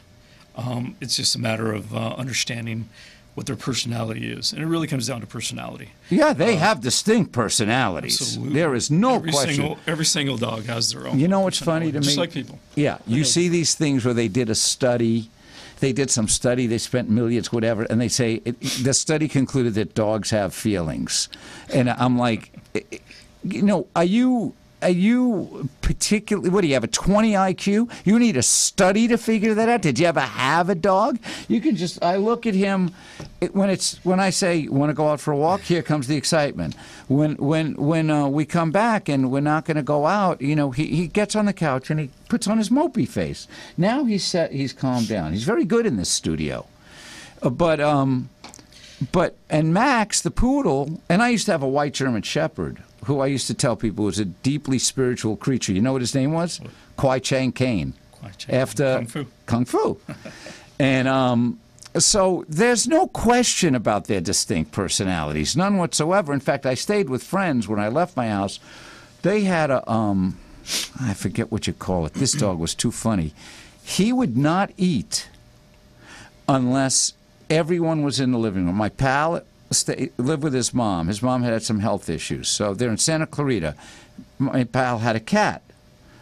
It's just a matter of understanding what their personality is, and it really comes down to personality. Yeah, they have distinct personalities. Absolutely. There is no question. Every single dog has their own. You know what's funny to me? Just like people. Yeah, you see these things where they did a study. They did some study. They spent millions, whatever, and they say the study concluded that dogs have feelings. And I'm like, are you particularly, what do you have, a 20 IQ? You need a study to figure that out? Did you ever have a dog? You can just, I look at him, when I say, want to go out for a walk, here comes the excitement. When we come back and we're not going to go out, he gets on the couch and he puts on his mopey face. Now he's calmed down. He's very good in this studio. And Max, the poodle, and I used to have a white German Shepherd, who I used to tell people was a deeply spiritual creature. You know what his name was? Kwai Chang Caine. After Kung Fu. And so there's no question about their distinct personalities, none whatsoever. In fact, I stayed with friends when I left my house. They had I forget what you call it. This dog was too funny. He would not eat unless everyone was in the living room. My pal lived with his mom. His mom had some health issues. So they're in Santa Clarita. My pal had a cat.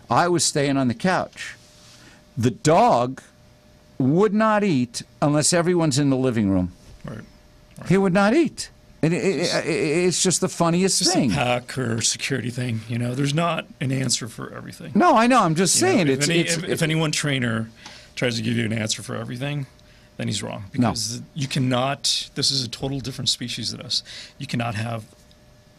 I was staying on the couch. The dog would not eat unless everyone's in the living room. Right. He would not eat. It's just the funniest thing. It's a pack or security thing. There's not an answer for everything. No, I know. I'm just saying. If any one trainer tries to give you an answer for everything, then he's wrong. Because you cannot, this is a total different species than us. You cannot have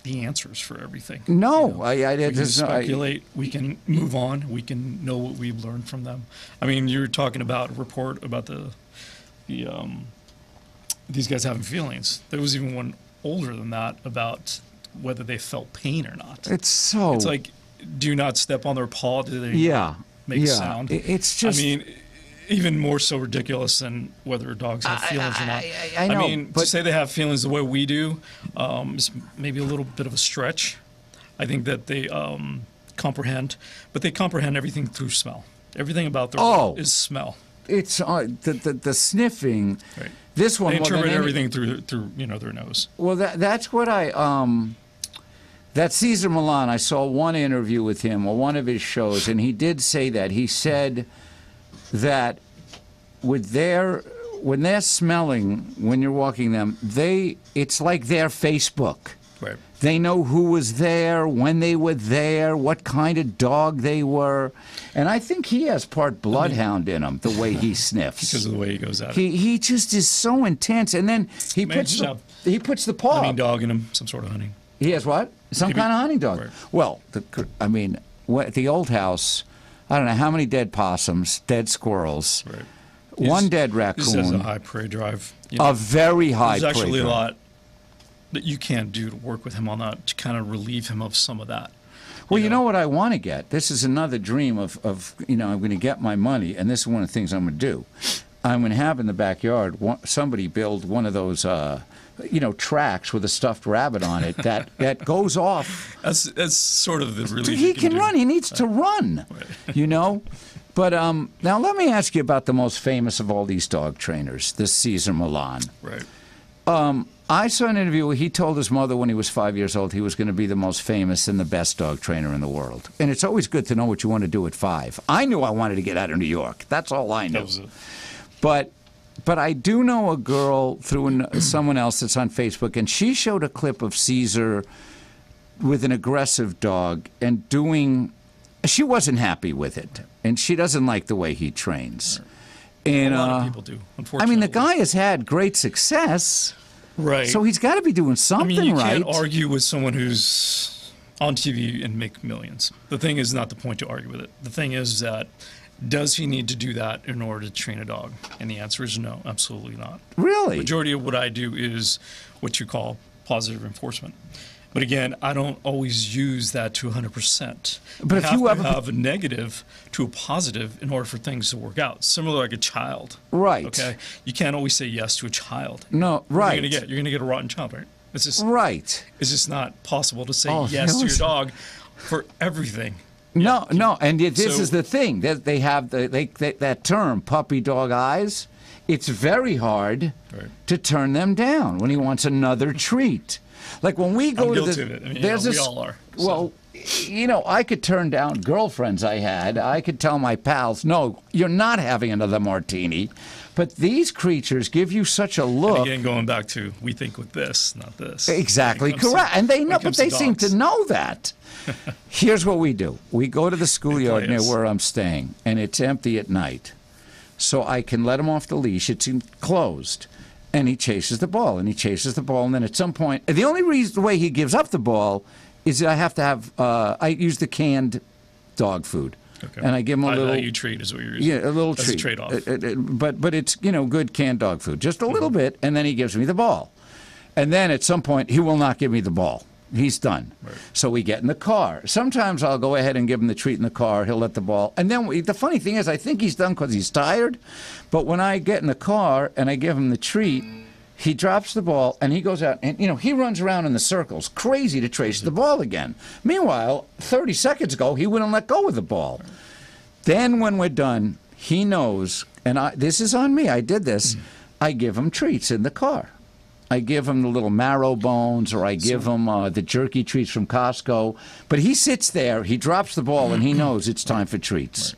the answers for everything. No. We can speculate. We can move on. We can know what we've learned from them. I mean, you're talking about a report about these guys having feelings. There was even one older than that about whether they felt pain or not. It's like, do you not step on their paw? Do they? Yeah. makes Yeah, sound. it's just. I mean, even more so ridiculous than whether dogs have feelings or not. I know, mean, but to say they have feelings the way we do is maybe a little bit of a stretch. I think that they comprehend, but they comprehend everything through smell. Everything about their world is smell. it's the sniffing. Right. This one They more than interpret any- everything through their nose. Well, that's what that Cesar Millan, I saw one interview with him or one of his shows, and he did say that. He said that when they're smelling, when you're walking them, it's like their Facebook. Right. They know who was there, when they were there, what kind of dog they were. And I think he has part bloodhound in him, the way he sniffs. Because of the way he goes at it. He just is so intense. And then he puts the paw. Hunting dog in him, some sort of hunting. He has what? Some Maybe- kind of hunting dog. Right. Well, at the old house, I don't know how many dead possums, dead squirrels, Right. one dead This has a raccoon, high prey drive. a very high There's actually prey a drive. lot that you can do to work with him on that to kind of relieve him of some of that. Well, you know what I want to get? This is another dream of I'm going to get my money, and this is one of the things I'm going to do. I'm going to have in the backyard somebody build one of those, tracks with a stuffed rabbit on it that goes off. That's sort of the relief. He you can do. run. He needs to run, But now let me ask you about the most famous of all these dog trainers, this Cesar Millan. Right. I saw an interview where he told his mother when he was 5 years old he was going to be the most famous and the best dog trainer in the world. And it's always good to know what you want to do at 5. I knew I wanted to get out of New York. That's all I knew. That was it. But I do know a girl through someone else that's on Facebook, and she showed a clip of Caesar with an aggressive dog and doing. She wasn't happy with it, and she doesn't like the way he trains. And A lot of people do, I unfortunately. mean, the guy has had great success, Right. so he's got to be doing something I mean, you right. can't argue with someone who's on TV and make millions. The thing is not the point to argue with it. The thing is that does he need to do that in order to train a dog? And the answer is no, absolutely not. Really? Majority of what I do is what you call positive reinforcement. But again, I don't always use that to 100%. But if you have have to have a negative to a positive in order for things to work out. Similar like a child. Right. Okay. You can't always say yes to a child. No, right. You're gonna get a rotten child, right? It's just Right. It's just not possible to say Oh, yes to your those- dog for everything. No, and this So- is the thing that they have that term puppy dog eyes. It's very hard Right. to turn them down when he wants another treat. Like when we go I'm to guilty the of it. I mean, there's we this, all are, so. Well, I could turn down girlfriends I had. I could tell my pals, "No, you're not having another martini." But these creatures give you such a look. Again, going back to we think with this, not this. Exactly When it comes correct. to- And they when know, it but comes they to seem to dogs. know that. Here's what we do. We go to the schoolyard play near us. where I'm staying, and it's empty at night. So I can let him off the leash. It's closed. And he chases the ball, and he chases the ball. And then at some point, the only reason the way he gives up the ball is that I have to have, I use the canned dog food. Okay. And I give him a I little. let you treat is what you're using. Yeah, a little That's treat. a trade-off. But it's good canned dog food, just a little bit, and then he gives me the ball, and then at some point he will not give me the ball. He's done. Right. So we get in the car. Sometimes I'll go ahead and give him the treat in the car. He'll let the ball, and then the funny thing is, I think he's done because he's tired. But when I get in the car and I give him the treat, he drops the ball and he goes out and he runs around in the circles, crazy to trace the ball again. Meanwhile, 30 seconds ago he wouldn't let go of the ball. Then when we're done, he knows, and this is on me. I did this. I give him treats in the car. I give him the little marrow bones, or I give him the jerky treats from Costco. But he sits there, he drops the ball, and he knows it's time for treats.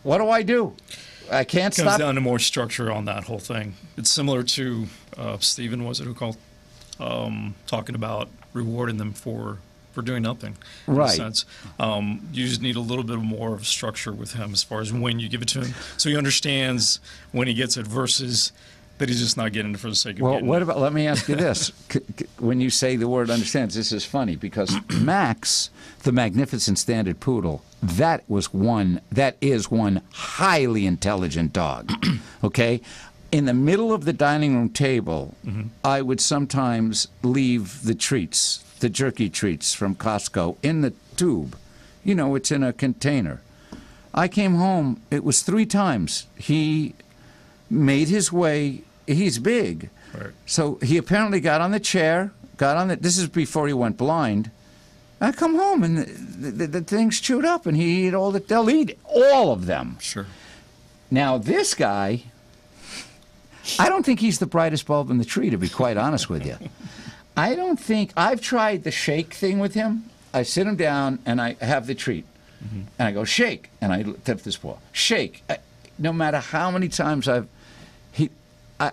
What do? I can't It comes stop. down to more structure on that whole thing. It's similar to Stephen, was it who called, talking about rewarding them for doing nothing. In Right. a sense. You just need a little bit more of structure with him as far as when you give it to him, so he understands when he gets it versus that he's just not getting it for the sake of Well, getting what it. about? Let me ask you this: when you say the word "understands," this is funny because Max, the magnificent standard poodle, that is one highly intelligent dog. Okay, in the middle of the dining room table, I would sometimes leave the treats, the jerky treats from Costco, in the tube. It's in a container. I came home. It was 3 times. He made his way. He's big. Right. So he apparently got on the chair, this is before he went blind. I come home and the thing's chewed up and he ate they'll eat all of them. Sure. Now this guy, I don't think he's the brightest bulb in the tree, to be quite honest with you. I've tried the shake thing with him. I sit him down and I have the treat. And I go, shake. And I tip this paw. Shake. No matter how many times I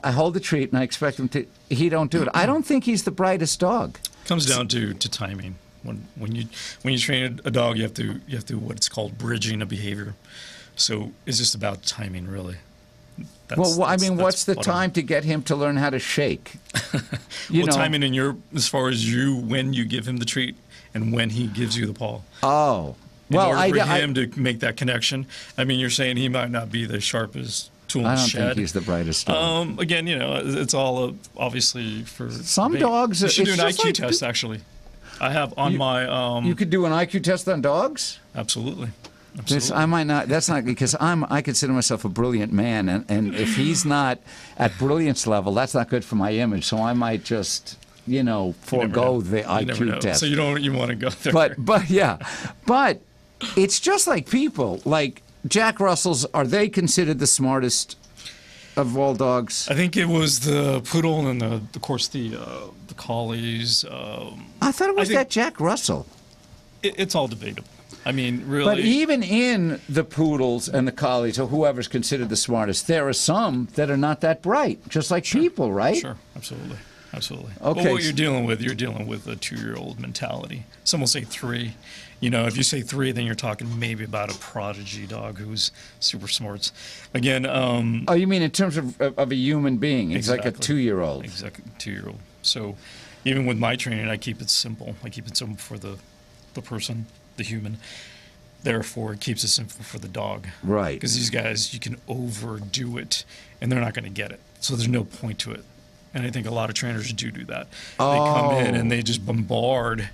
hold the treat and I expect him to, he don't do it. I don't think he's the brightest dog. Comes down to timing. When you train a dog, you have to what's called bridging a behavior. So it's just about timing, really. What's the time to get him to learn how to shake? Timing as far as when you give him the treat and when he gives you the paw. Oh. In order for him to make that connection. I mean, you're saying he might not be the sharpest tool in the shed. I don't think he's the brightest dog. Again, it's all obviously for some dogs. You should do an IQ test, actually. I have on my. You could do an IQ test on dogs? Absolutely. I might not. That's not because I consider myself a brilliant man, and if he's not at brilliance level, that's not good for my image. So I might just, forego the IQ test. So you don't even want to go there. But it's just like people. Like Jack Russells, are they considered the smartest of all dogs? I think it was the poodle and of course the collies. I thought it was that Jack Russell. It's all debatable. I mean, really. But even in the poodles and the collies, or whoever's considered the smartest, there are some that are not that bright, just like people, right? Sure, absolutely. Okay. Well, what you're dealing with a 2-year-old mentality. Some will say 3. If you say 3, then you're talking maybe about a prodigy dog who's super smart. Again. Oh, you mean in terms of a human being? It's exactly. Like a 2-year-old. Exactly, 2-year-old. So, even with my training, I keep it simple. I keep it simple for the person, the human. Therefore, it keeps it simple for the dog. Right. Because these guys, you can overdo it, and they're not going to get it. So there's no point to it. And I think a lot of trainers do that. They come in and they just bombard,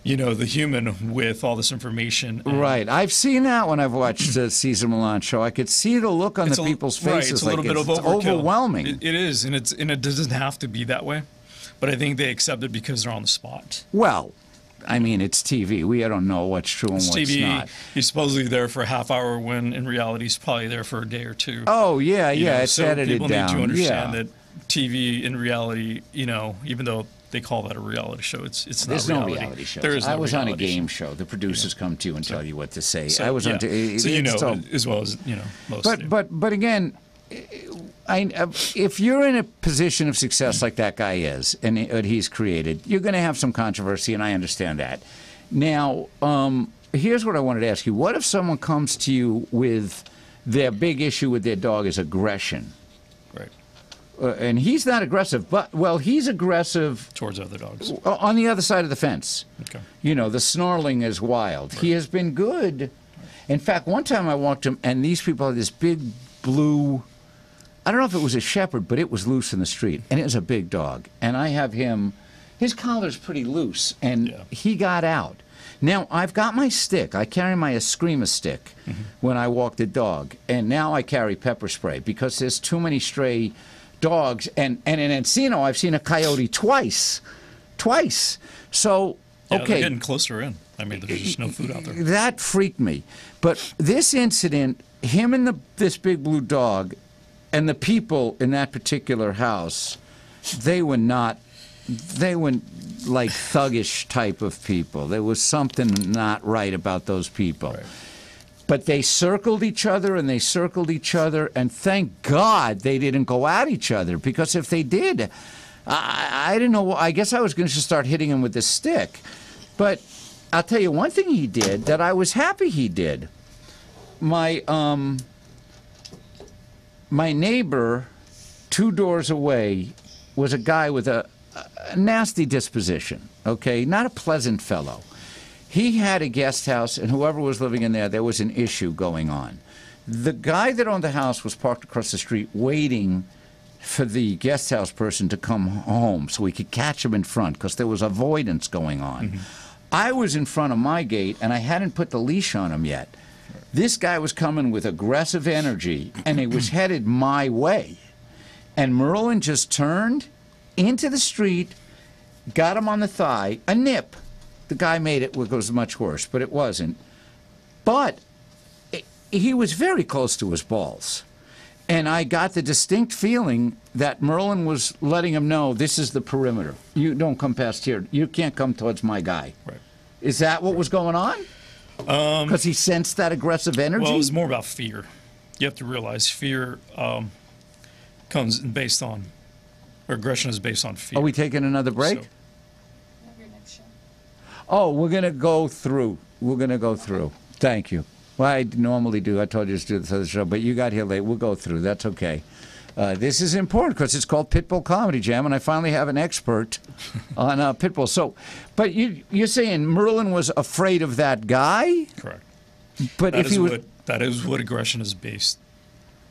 the human with all this information. Right. I've seen that when I've watched the Cesar Millan show. I could see the look on the people's faces. Right, it's a little bit of overkill. Overwhelming. It is, and it doesn't have to be that way. But I think they accept it because they're on the spot. Well, I mean, it's TV. We don't know what's true and what's TV, not. He's supposedly there for a half hour when in reality he's probably there for a day or 2. Oh, yeah. It's so edited down. People need to understand that TV in reality, even though they call that a reality show, it's not There's reality. no reality show. There is no I was on a reality game show. The producers come to you and tell you what to say. So, I was on. So as well as most. But again, if you're in a position of success like that guy is, and he's created, you're going to have some controversy, and I understand that. Now, here's what I wanted to ask you: what if someone comes to you with their big issue with their dog is aggression? Right. And he's not aggressive, but he's aggressive towards other dogs on the other side of the fence. Okay. The snarling is wild. Right. He has been good. In fact, one time I walked him, and these people had this big blue. I don't know if it was a shepherd, but it was loose in the street, and it was a big dog. And I have him. His collar's pretty loose, and he got out. Now, I've got my stick. I carry my Eskrima stick when I walk the dog, and now I carry pepper spray because there's too many stray dogs. And in Encino, I've seen a coyote twice. So, they're getting closer in. I mean, there's just no food out there. That freaked me. But this incident, him and this big blue dog, and the people in that particular house, they were like thuggish type of people. There was something not right about those people. Right. But they circled each other, and thank God they didn't go at each other, because if they did, I didn't know. I guess I was going to just start hitting him with the stick. But I'll tell you one thing he did that I was happy he did. My neighbor 2 doors away was a guy with a nasty disposition, okay? Not a pleasant fellow. He had a guest house, and whoever was living in there was an issue going on. The guy that owned the house was parked across the street waiting for the guest house person to come home so we could catch him in front, because there was avoidance going on. I was in front of my gate, and I hadn't put the leash on him yet. This guy was coming with aggressive energy, and it was headed my way. And Merlin just turned into the street, got him on the thigh, a nip. The guy made it look was much worse, but it wasn't. But he was very close to his balls. And I got the distinct feeling that Merlin was letting him know, this is the perimeter. You don't come past here. You can't come towards my guy. Right. Is that what was going on? Because he sensed that aggressive energy? Well, it was more about fear. You have to realize fear comes based on, or aggression is based on fear. Are we taking another break? So- Have your next show. Oh, we're going to go through. We're going to go through. Thank you. Well, I normally do. I told you to do this other show, but you got here late. We'll go through. That's okay. This is important because it's called Pitbull Comedy Jam, and I finally have an expert on Pitbull. So, but you're saying Merlin was afraid of that guy? Correct. But That if is he was, that is what aggression is based.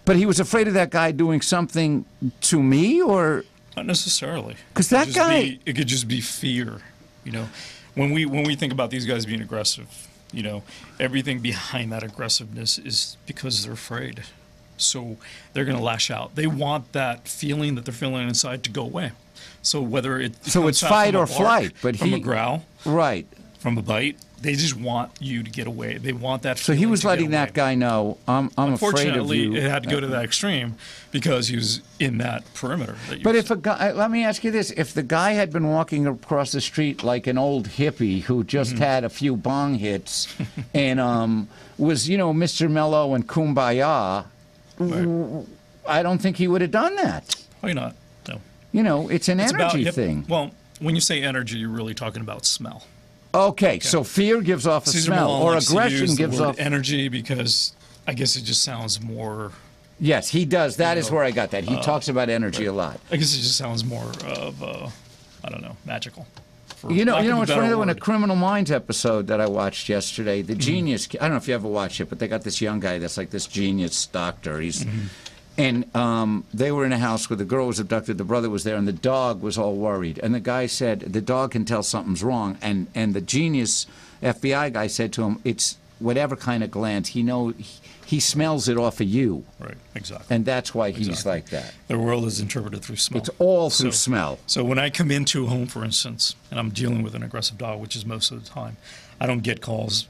but he was afraid of that guy doing something to me, or Not necessarily. 'Cause It could that just guy- be- it could just be fear. You know, when we think about these guys being aggressive, you know, everything behind that aggressiveness is because they're afraid. So they're going to lash out. They want that feeling that they're feeling inside to go away. So whether So comes it's out fight from a or bark, flight, but from he- a growl, right? from a bite, they just want you to get away. They want that. So he feeling was to get letting that away. guy know, I'm afraid of Unfortunately, you. it had to go to that extreme because he was in that perimeter. That you But were if a guy, let me ask you this: if the guy had been walking across the street like an old hippie who just Mm-hmm. had a few bong hits, and was Mr. Mellow and Kumbaya, I don't think he would have done that. Why not? No. It's an It's about- energy yep. thing. Well, when you say energy, you're really talking about smell. Okay, so fear gives off a Caesar smell, Millan or likes to aggression use the gives word off. energy because I guess it just sounds more. Yes, he does. That is know, where I got that. He talks about energy a lot. I guess it just sounds more of I don't know, magical. for You know, lack of a it's better funny though, in a word. Criminal Minds episode that I watched yesterday, Mm-hmm. the genius, I don't know if you ever watched it, but they got this young guy that's like this genius doctor. And they were in a house where the girl was abducted, the brother was there, and the dog was all worried. And the guy said, the dog can tell something's wrong. And the genius FBI guy said to him, it's whatever kind of glands. He smells it off of you. Right, exactly. And that's why he's Exactly. like that. The world is interpreted through smell. It's all through So- smell. So when I come into a home, for instance, and I'm dealing with an aggressive dog, which is most of the time, I don't get calls,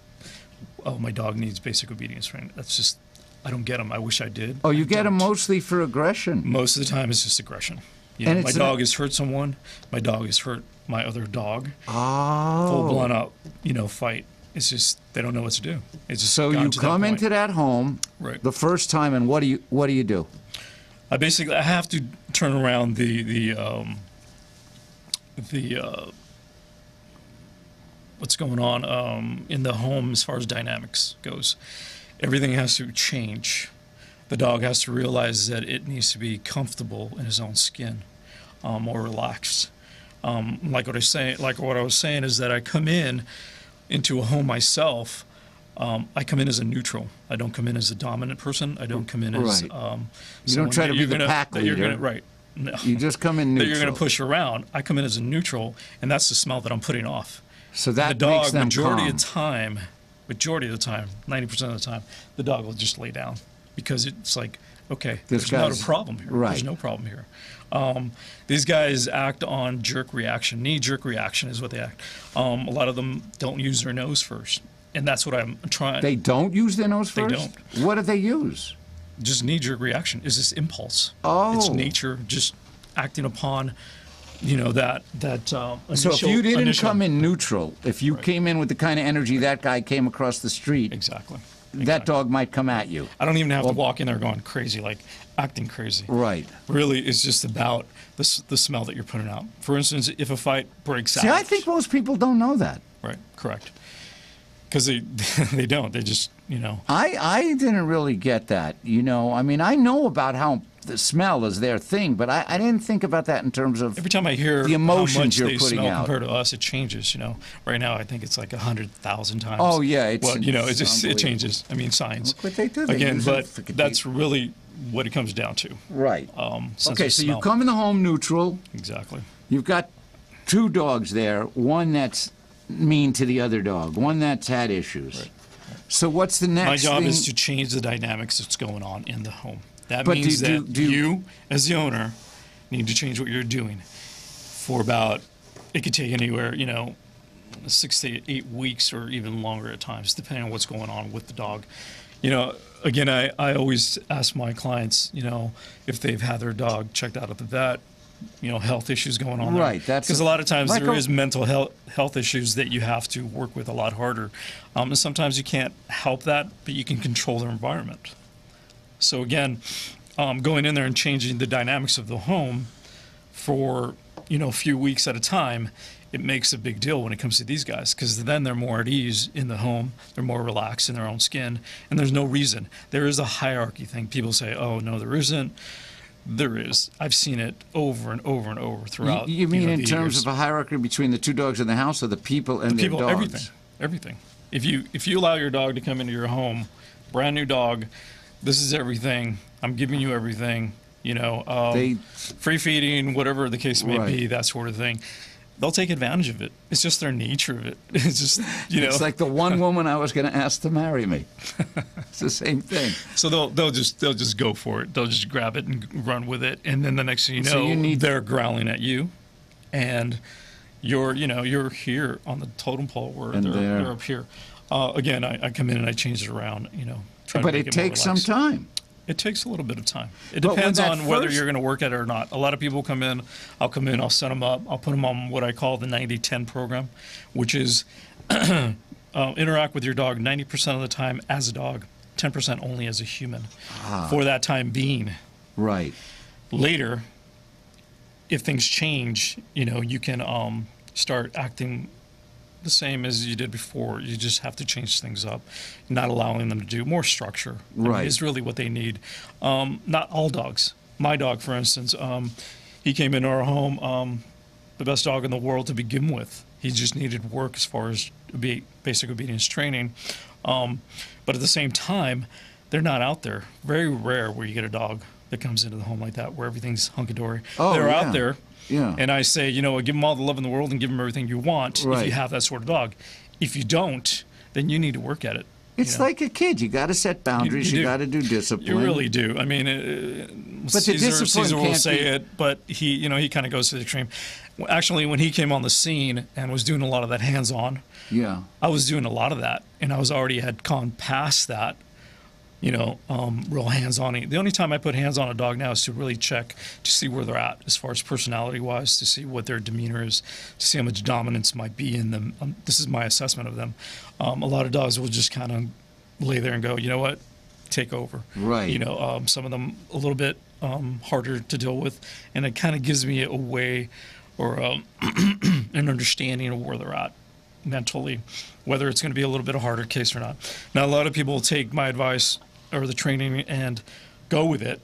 oh, my dog needs basic obedience training. That's just, I don't get them. I wish I did. Oh, you I get them don't. mostly for aggression. Most of the time, it's just aggression. You And know, my it's dog not- has hurt someone. My dog has hurt my other dog. Oh. Full blown out, fight. It's just they don't know what to do. It's just So gotten you to that come point. into that home Right. the first time, and what do you do? I have to turn around what's going on in the home as far as dynamics goes. Everything has to change. The dog has to realize that it needs to be comfortable in his own skin, more relaxed. Like what I was saying is that I come into a home myself. I come in as a neutral. I don't come in as a dominant person. I don't come in as Right. someone don't try to that be you're the gonna- pack that you're leader. gonna- right. No. You just come in that neutral. you're going to push around. I come in as a neutral, and that's the smell that I'm putting off. So that The dog, makes them majority calm. of the time, 90% of the time, the dog will just lay down because it's like, okay, This there's not a guy's- problem here. right. There's no problem here. These guys act on jerk reaction. Knee-jerk reaction is what they act. A lot of them don't use their nose first, and that's what I'm trying. They don't use their nose They first? What do they use? Just knee-jerk reaction is this impulse. Oh. It's nature just acting upon, that So initial, if you didn't initial- come in neutral, if you came in with the kind of energy that guy came across the street, Exactly. that dog might come at you. I don't even have to walk in there going crazy, like acting crazy. Right. Really, it's just about the smell that you're putting out. For instance, if a fight breaks out. See, I think most people don't know that. Right, correct. Because they they don't. They just, I didn't really get that. I mean, I know about how the smell is their thing, but I didn't think about that in terms of every time I hear the emotions how much you're they putting smell out. compared to us, it changes. Right now, I think it's like 100,000 times. Oh, yeah, it's Well, it just it unbelievable. changes. I mean, signs. Look what they do. They Again, use it but for- that's really what it comes down to. Right. Sense Okay, of so you smell. come in the home neutral. Exactly. You've got two dogs there, one that's mean to the other dog, one that's had issues. So what's the My next job thing? is to change the dynamics that's going on in the home. That But means do that you- you, as the owner, need to change what you're doing for about, it could take anywhere, 6 to 8 weeks or even longer at times, depending on what's going on with the dog. Again, I always ask my clients, if they've had their dog checked out at the vet, health issues going on Right, that's because a- a lot of times like there a- is mental health issues that you have to work with a lot harder. And sometimes you can't help that, but you can control their environment. So again, going in there and changing the dynamics of the home for a few weeks at a time, it makes a big deal when it comes to these guys because then they're more at ease in the home, they're more relaxed in their own skin, and there's no reason. There is a hierarchy thing. People say, "Oh no, there isn't." There is. I've seen it over and over and over throughout. You mean in the terms years. of a hierarchy between the two dogs in the house or the people and their People, dogs? everything. If you allow your dog to come into your home, brand new dog, this is everything. I'm giving you everything. They- Free feeding, whatever the case may be, Right. that sort of thing. They'll take advantage of it. It's just their nature of it. It's just It's like the one woman I was going to ask to marry me. It's the same thing. So they'll just go for it. They'll just grab it and run with it, and then the next thing you know, So you need- they're growling at you, and you're here on the totem pole where And they're up here. Again, I come in and I change it around. Try to But make it more takes some relaxed. time. It takes a little bit of time. It But when depends that on whether first- you're going to work at it or not. A lot of people come in, I'll set them up, I'll put them on what I call the 90-10 program, which is interact with your dog 90% of the time as a dog, 10% only as a human for that time being. Right. Later, if things change, you can start acting the same as you did before. You just have to change things up, not allowing them to do more structure. Right. Is really what they need. Not all dogs. My dog, for instance, he came into our home, the best dog in the world to begin with. He just needed work as far as basic obedience training. But at the same time, they're not out there. Very rare where you get a dog that comes into the home like that, where everything's hunky-dory. Oh, they're yeah. out there. Yeah. And I say, give them all the love in the world and give them everything you want if Right. you have that sort of dog. If you don't, then you need to work at it. It's like a kid. You got to set boundaries. You do. got to do discipline. You really do. I mean, But the discipline Caesar will can't say be- it, but he kind of goes to the extreme. Actually, when he came on the scene and was doing a lot of that hands-on, Yeah. I was doing a lot of that, and I was already had gone past that, real hands-on. The only time I put hands on a dog now is to really check to see where they're at as far as personality-wise, to see what their demeanor is, to see how much dominance might be in them. This is my assessment of them. A lot of dogs will just kind of lay there and go, you know what, take over. Right. Some of them a little bit harder to deal with, and it kind of gives me a way or an understanding of where they're at mentally, whether it's going to be a little bit a harder case or not. Now, a lot of people take my advice or the training and go with it,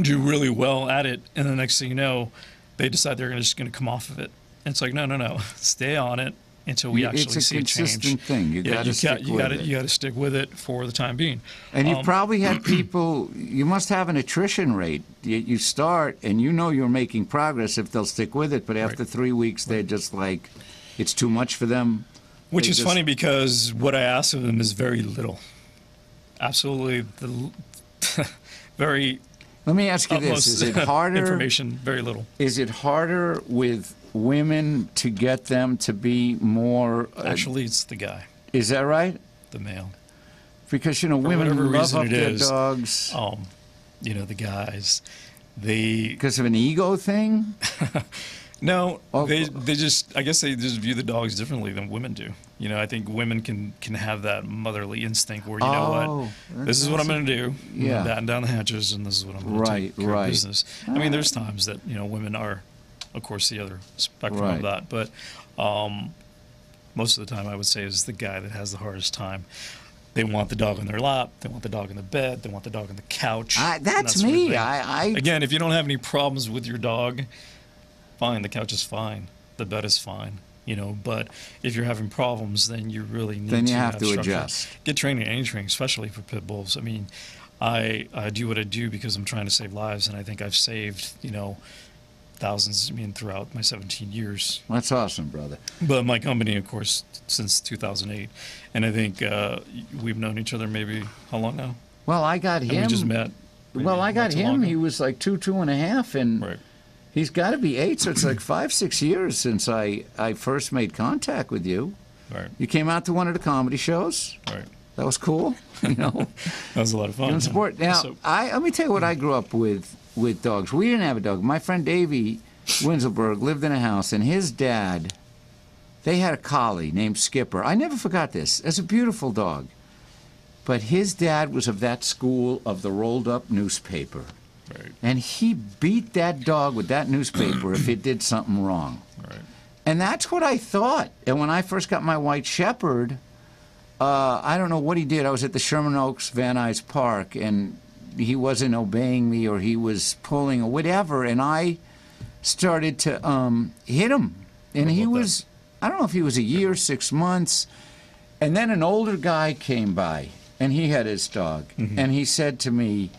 do really well at it, and the next thing you know, they decide they're just going to come off of it. And it's like, no, stay on it until we actually It's a see a consistent change. thing. You got to stick with it. You got to stick with it for the time being. And you probably had people, you must have an attrition rate. You start and you're making progress if they'll stick with it, but after 3 weeks, they're just like, it's too much for them. Which They is just- funny because what I ask of them is very little. Absolutely, very Let me ask you this: utmost Is it harder? information, very little. Is it harder with women to get them to be more? Actually, it's the guy, Is that right? the male. Because whatever women love reason up it their is. dogs The guys, they because of an ego thing. no, Oh. they just I guess they just view the dogs differently than women do. I think women can have that motherly instinct where Oh, this is what I'm going to do. I'm Yeah. batten down the hatches, and this is what I'm going to Right, take care right. of business. I mean, there's times that women are, of course, the other spectrum Right. of that, but most of the time, I would say is the guy that has the hardest time. They want the dog on their lap. They want the dog in the bed. They want the dog on the couch. and that That's sort of me. thing. I Again, if you don't have any problems with your dog, fine. The couch is fine. The bed is fine. But if you're having problems, then you really need Then you to have to structure. adjust. Get training, any training, especially for pit bulls. I mean, I do what I do because I'm trying to save lives, and I think I've saved thousands, I mean, throughout my 17 years. That's awesome, brother. But my company, of course, since 2008. And I think we've known each other maybe, how long now? Well, I got And him. we just met. Well, I got not too long him. ago. He was like 2.5, and Right. he's got to be 8. So it's like 5-6 years since I first made contact with you. Right. You came out to one of the comedy shows. Right. That was cool. You know, That was a lot of fun. doing support. Now, So- let me tell you what I grew up with dogs. We didn't have a dog. My friend Davey Winselberg lived in a house, and his dad, they had a collie named Skipper. I never forgot this. It's a beautiful dog. But his dad was of that school of the rolled-up newspaper. Right. And he beat that dog with that newspaper if it did something wrong. Right. And that's what I thought. And when I first got my white shepherd, I don't know what he did. I was at the Sherman Oaks Van Nuys Park, and he wasn't obeying me, or he was pulling or whatever, and I started to hit him. And he about that? was, I don't know if he was a year, 6 months. And then an older guy came by, and he had his dog. And he said to me,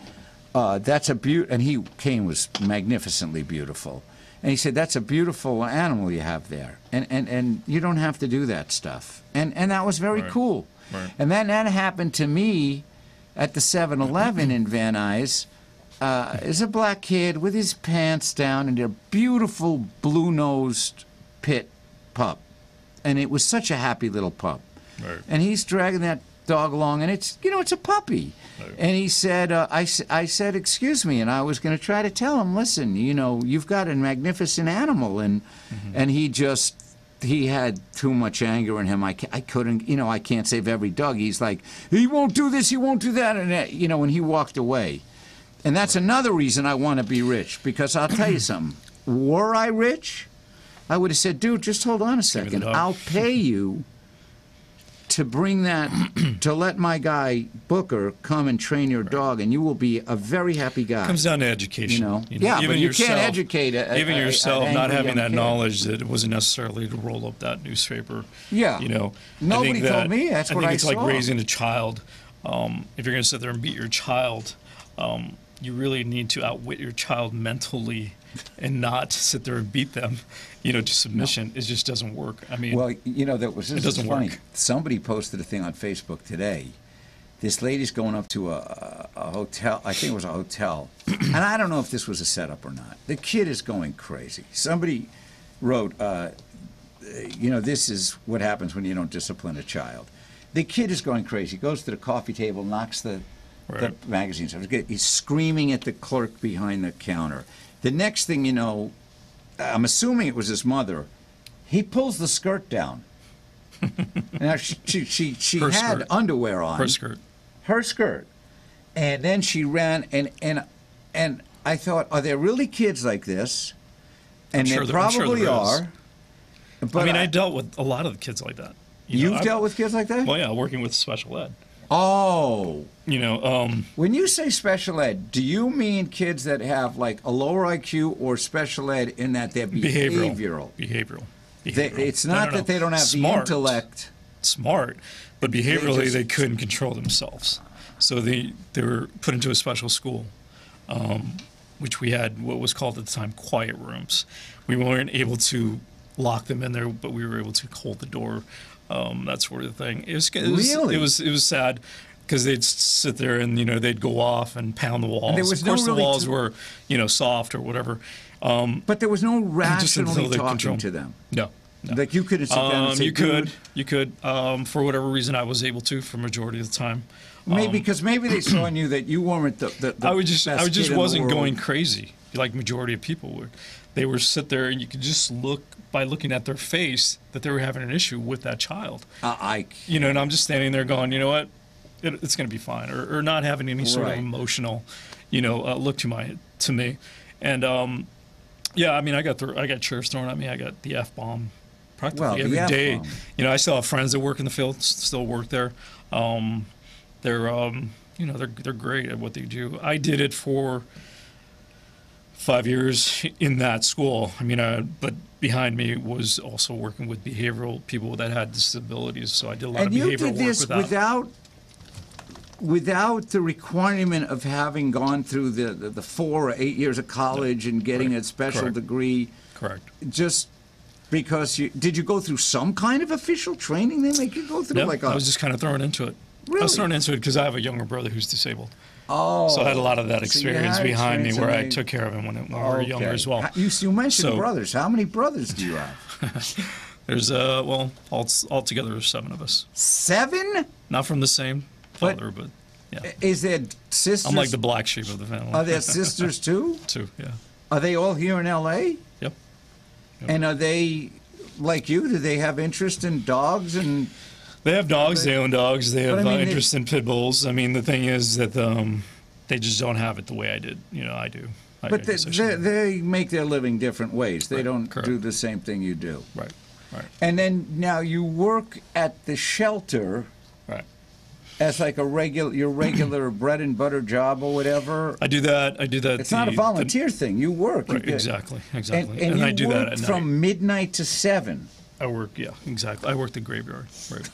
that's a and he was magnificently beautiful. And he said, that's a beautiful animal you have there. And you don't have to do that stuff. And that was very Right. cool. Right. And then that happened to me at the 7-Eleven in Van Nuys. Is a black kid with his pants down and a beautiful blue-nosed pit pup. And it was such a happy little pup. Right. And he's dragging that dog along, and it's a puppy. Right. And he said, I said, excuse me, and I was going to try to tell him, listen, you've got a magnificent animal, and he had too much anger in him. I couldn't, I can't save every dog. He's like, he won't do this, he won't do that, and and he walked away. And that's another reason I want to be rich, because I'll tell you something. Were I rich, I would have said, dude, just hold on a me the second. dog. I'll pay you to bring that, to let my guy Booker come and train your dog, and you will be a very happy guy. Comes down to education. Yeah, but even you yourself, can't educate even yourself an not angry having young that kid. knowledge that it wasn't necessarily to roll up that newspaper. Yeah. Nobody I think told me. That's what I it's saw. like raising a child. If you're going to sit there and beat your child, you really need to outwit your child mentally and not sit there and beat them, to submission. It just doesn't work. I mean, Well, this is doesn't funny. work. Somebody posted a thing on Facebook today. This lady's going up to a hotel. I think it was a hotel. And I don't know if this was a setup or not. The kid is going crazy. Somebody wrote, this is what happens when you don't discipline a child. The kid is going crazy. Goes to the coffee table, knocks the Right. magazines. He's screaming at the clerk behind the counter. The next thing you know, I'm assuming it was his mother, he pulls the skirt down. Now, she Her had skirt. underwear on. her skirt. Her skirt. And then she ran, and I thought, are there really kids like this? And I'm there sure I'm sure probably there is. are. But I mean, I dealt with a lot of kids like that. You've dealt with kids like that? Well, yeah, working with special ed. Oh. When you say special ed, do you mean kids that have like a lower IQ, or special ed in that they're behavioral? Behavioral. It's No, not no, no. that they don't have Smart. the intellect. Smart, but behaviorally just- they couldn't control themselves. So they were put into a special school, which we had what was called at the time quiet rooms. We weren't able to lock them in there, but we were able to hold the door, that sort of thing. Really? It was sad because they'd sit there and they'd go off and pound the walls. there was of course, no the really walls to- were soft or whatever. But there was no Just until rationally they talking control- to them. No. No. Like you couldn't sit down and say, you "Dude," could. For whatever reason, I was able to for majority of the time. because maybe they saw in you that you weren't the I just best kid in the wasn't world. going crazy like majority of people would. They were sit there and you could just look by looking at their face that they were having an issue with that child. And I'm just standing there going, you know what, it's going to be fine, or not having any sort Right. of emotional, look to me, and yeah, I mean, I got chairs thrown at me. I got the F-bomb practically Well, the every day. F-bomb. I still have friends that work in the field, still work there. They're great at what they do. I did it for 5 years in that school. I mean, but behind me was also working with behavioral people that had disabilities. So I did a lot And of you behavioral did this work with that. without without the requirement of having gone through the 4 or 8 years of college and getting a special Correct. degree, Correct. just because did you go through some kind of official training they make you go through? Yeah, Like I was just kind of thrown into it. I Really? was thrown into it because I have a younger brother who's disabled. Oh, So I had a lot of that so you experience had behind me experience where and I they- took care of him when we were younger Okay. as well. You mentioned So- brothers. How many brothers do you have? There's, altogether there's 7 of us. 7? Not from the same But- father, but yeah. Is there sisters? I'm like the black sheep of the family. Are there sisters too? Too, yeah. Are they all here in L.A.? Yep. And are they like you? Do they have interest in dogs and? They have dogs. They own dogs. They have I mean, they- interest in pit bulls. I mean, the thing is that they just don't have it the way I did. I do. I But guess I should. they make their living different ways. They Right, don't correct. do the same thing you do. Right. Right. And then now you work at the shelter Right. as like your regular bread and butter job or whatever. I do that. I do that. It's not a volunteer thing. You work. You Right. get- Exactly. And, Exactly. and you I do work that at from night. midnight to 7. I work. Yeah. Exactly. I work the graveyard. Right.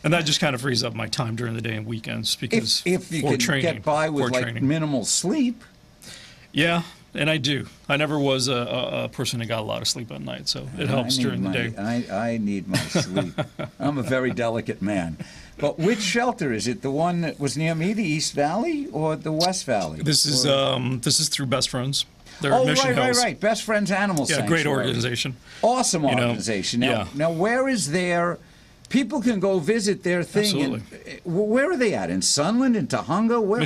And that just kind of frees up my time during the day and weekends because If you for can training, get by with for like training. minimal sleep. Yeah, and I do. I never was a person that got a lot of sleep at night, so it helps during the day. I need my sleep. I'm a very delicate man. But which shelter is it? The one that was near me, the East Valley or the West Valley? This is through Best Friends. They're Oh, at Mission right, Hills. right. Best Friends Animal Yeah, Sanctuary. great organization. Awesome You know, organization. Now, yeah. now, where is their? People can go visit their thing. And, where are they at? In Sunland, in Tahunga? Where?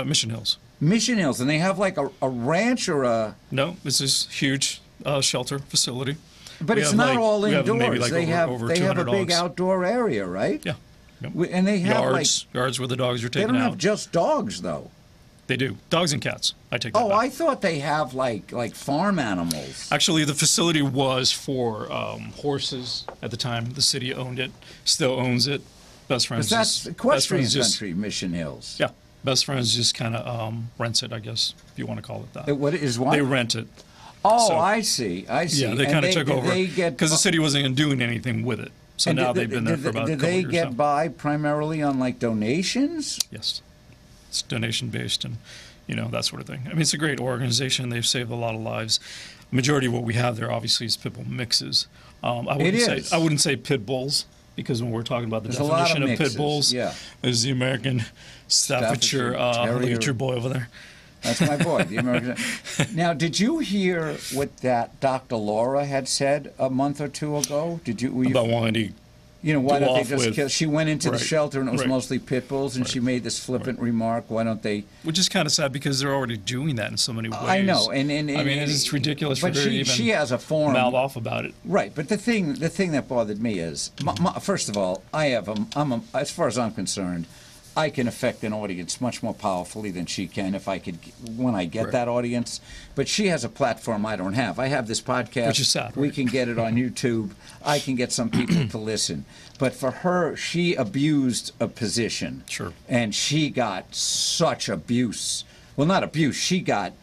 Mission Hills. Mission Hills, and they have like a ranch or a. No, this is huge shelter facility. But We it's have, not like- all we have indoors. maybe, like, they over have a 200 big dogs. outdoor area, right? Yeah. Yep. And they have Yards where the dogs are they taken don't out. have just dogs though. They do. Dogs and cats. I take that Oh, back. I thought they have like farm animals. Actually, the facility was for horses at the time. The city owned it, still owns it. Best Friends. Because that's just- Best equestrian Friends just- country, Mission Hills. Yeah, Best Friends just kind of rents it, I guess, if you want to call it that. What is what? They rent it. Oh, so- I see. I see. Yeah, they And kind of took over They get because the city wasn't doing anything with it. So and now did- they've been there for about a Did couple they years get now. by primarily on like donations? Yes, it's donation based and that sort of thing. I mean, it's a great organization. They've saved a lot of lives. Majority of what we have there, obviously, is pit bull mixes. is. I wouldn't say pit bulls because when we're talking about the There's a lot of definition of mixes, pit bulls, yeah. is the American Staffordshire. Staffordshire Look Terrier. at your boy over there. That's my boy, the American. Now, did you hear what that Dr. Laura had said a month or two ago? Were you About wanting to why go don't they off just with- kill? She went into the Right, shelter and it was right, mostly pit bulls, and she made this flippant remark. Why don't they? Which is kind of sad because they're already doing that in so many ways. I know, and I mean, it's ridiculous But for her to she even has a form. mouth off about it. Right, but the thing that bothered me is, first of all, as far as I'm concerned, I can affect an audience much more powerfully than she can when I get Right. that audience. But she has a platform I don't have. I have this podcast. Which is sad, We right? can get it on YouTube. I can get some people to listen. But for her, she abused a position. Sure. And she got such abuse. Well, not abuse. She got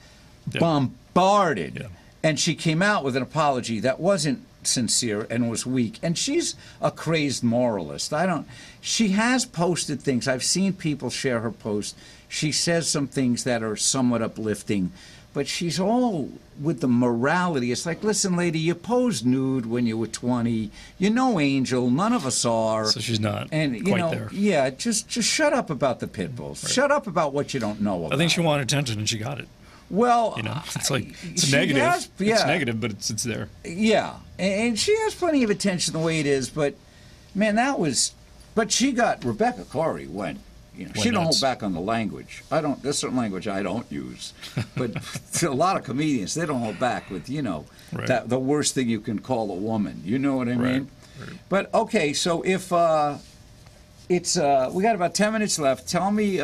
bombarded. Yeah. And she came out with an apology that wasn't sincere and was weak. And she's a crazed moralist. She has posted things. I've seen people share her posts. She says some things that are somewhat uplifting, but she's all with the morality. It's like, listen, lady, you posed nude when you were 20. You're no angel. None of us are. So she's not And you quite know, there. yeah, just shut up about the pit bulls. Shut up about what you don't know about. I think she wanted attention and she got it. Well, It's like it's she negative. has- yeah. It's negative, but it's there. yeah, and she has plenty of attention the way it is, but man, but she got Rebecca Corey went. She don't hold nuts. back on the language. There's certain language I don't use, but to a lot of comedians, they don't hold back with Right. that the worst thing you can call a woman. You know what I mean? Right. But okay, so if it's we got about 10 minutes left. Tell me.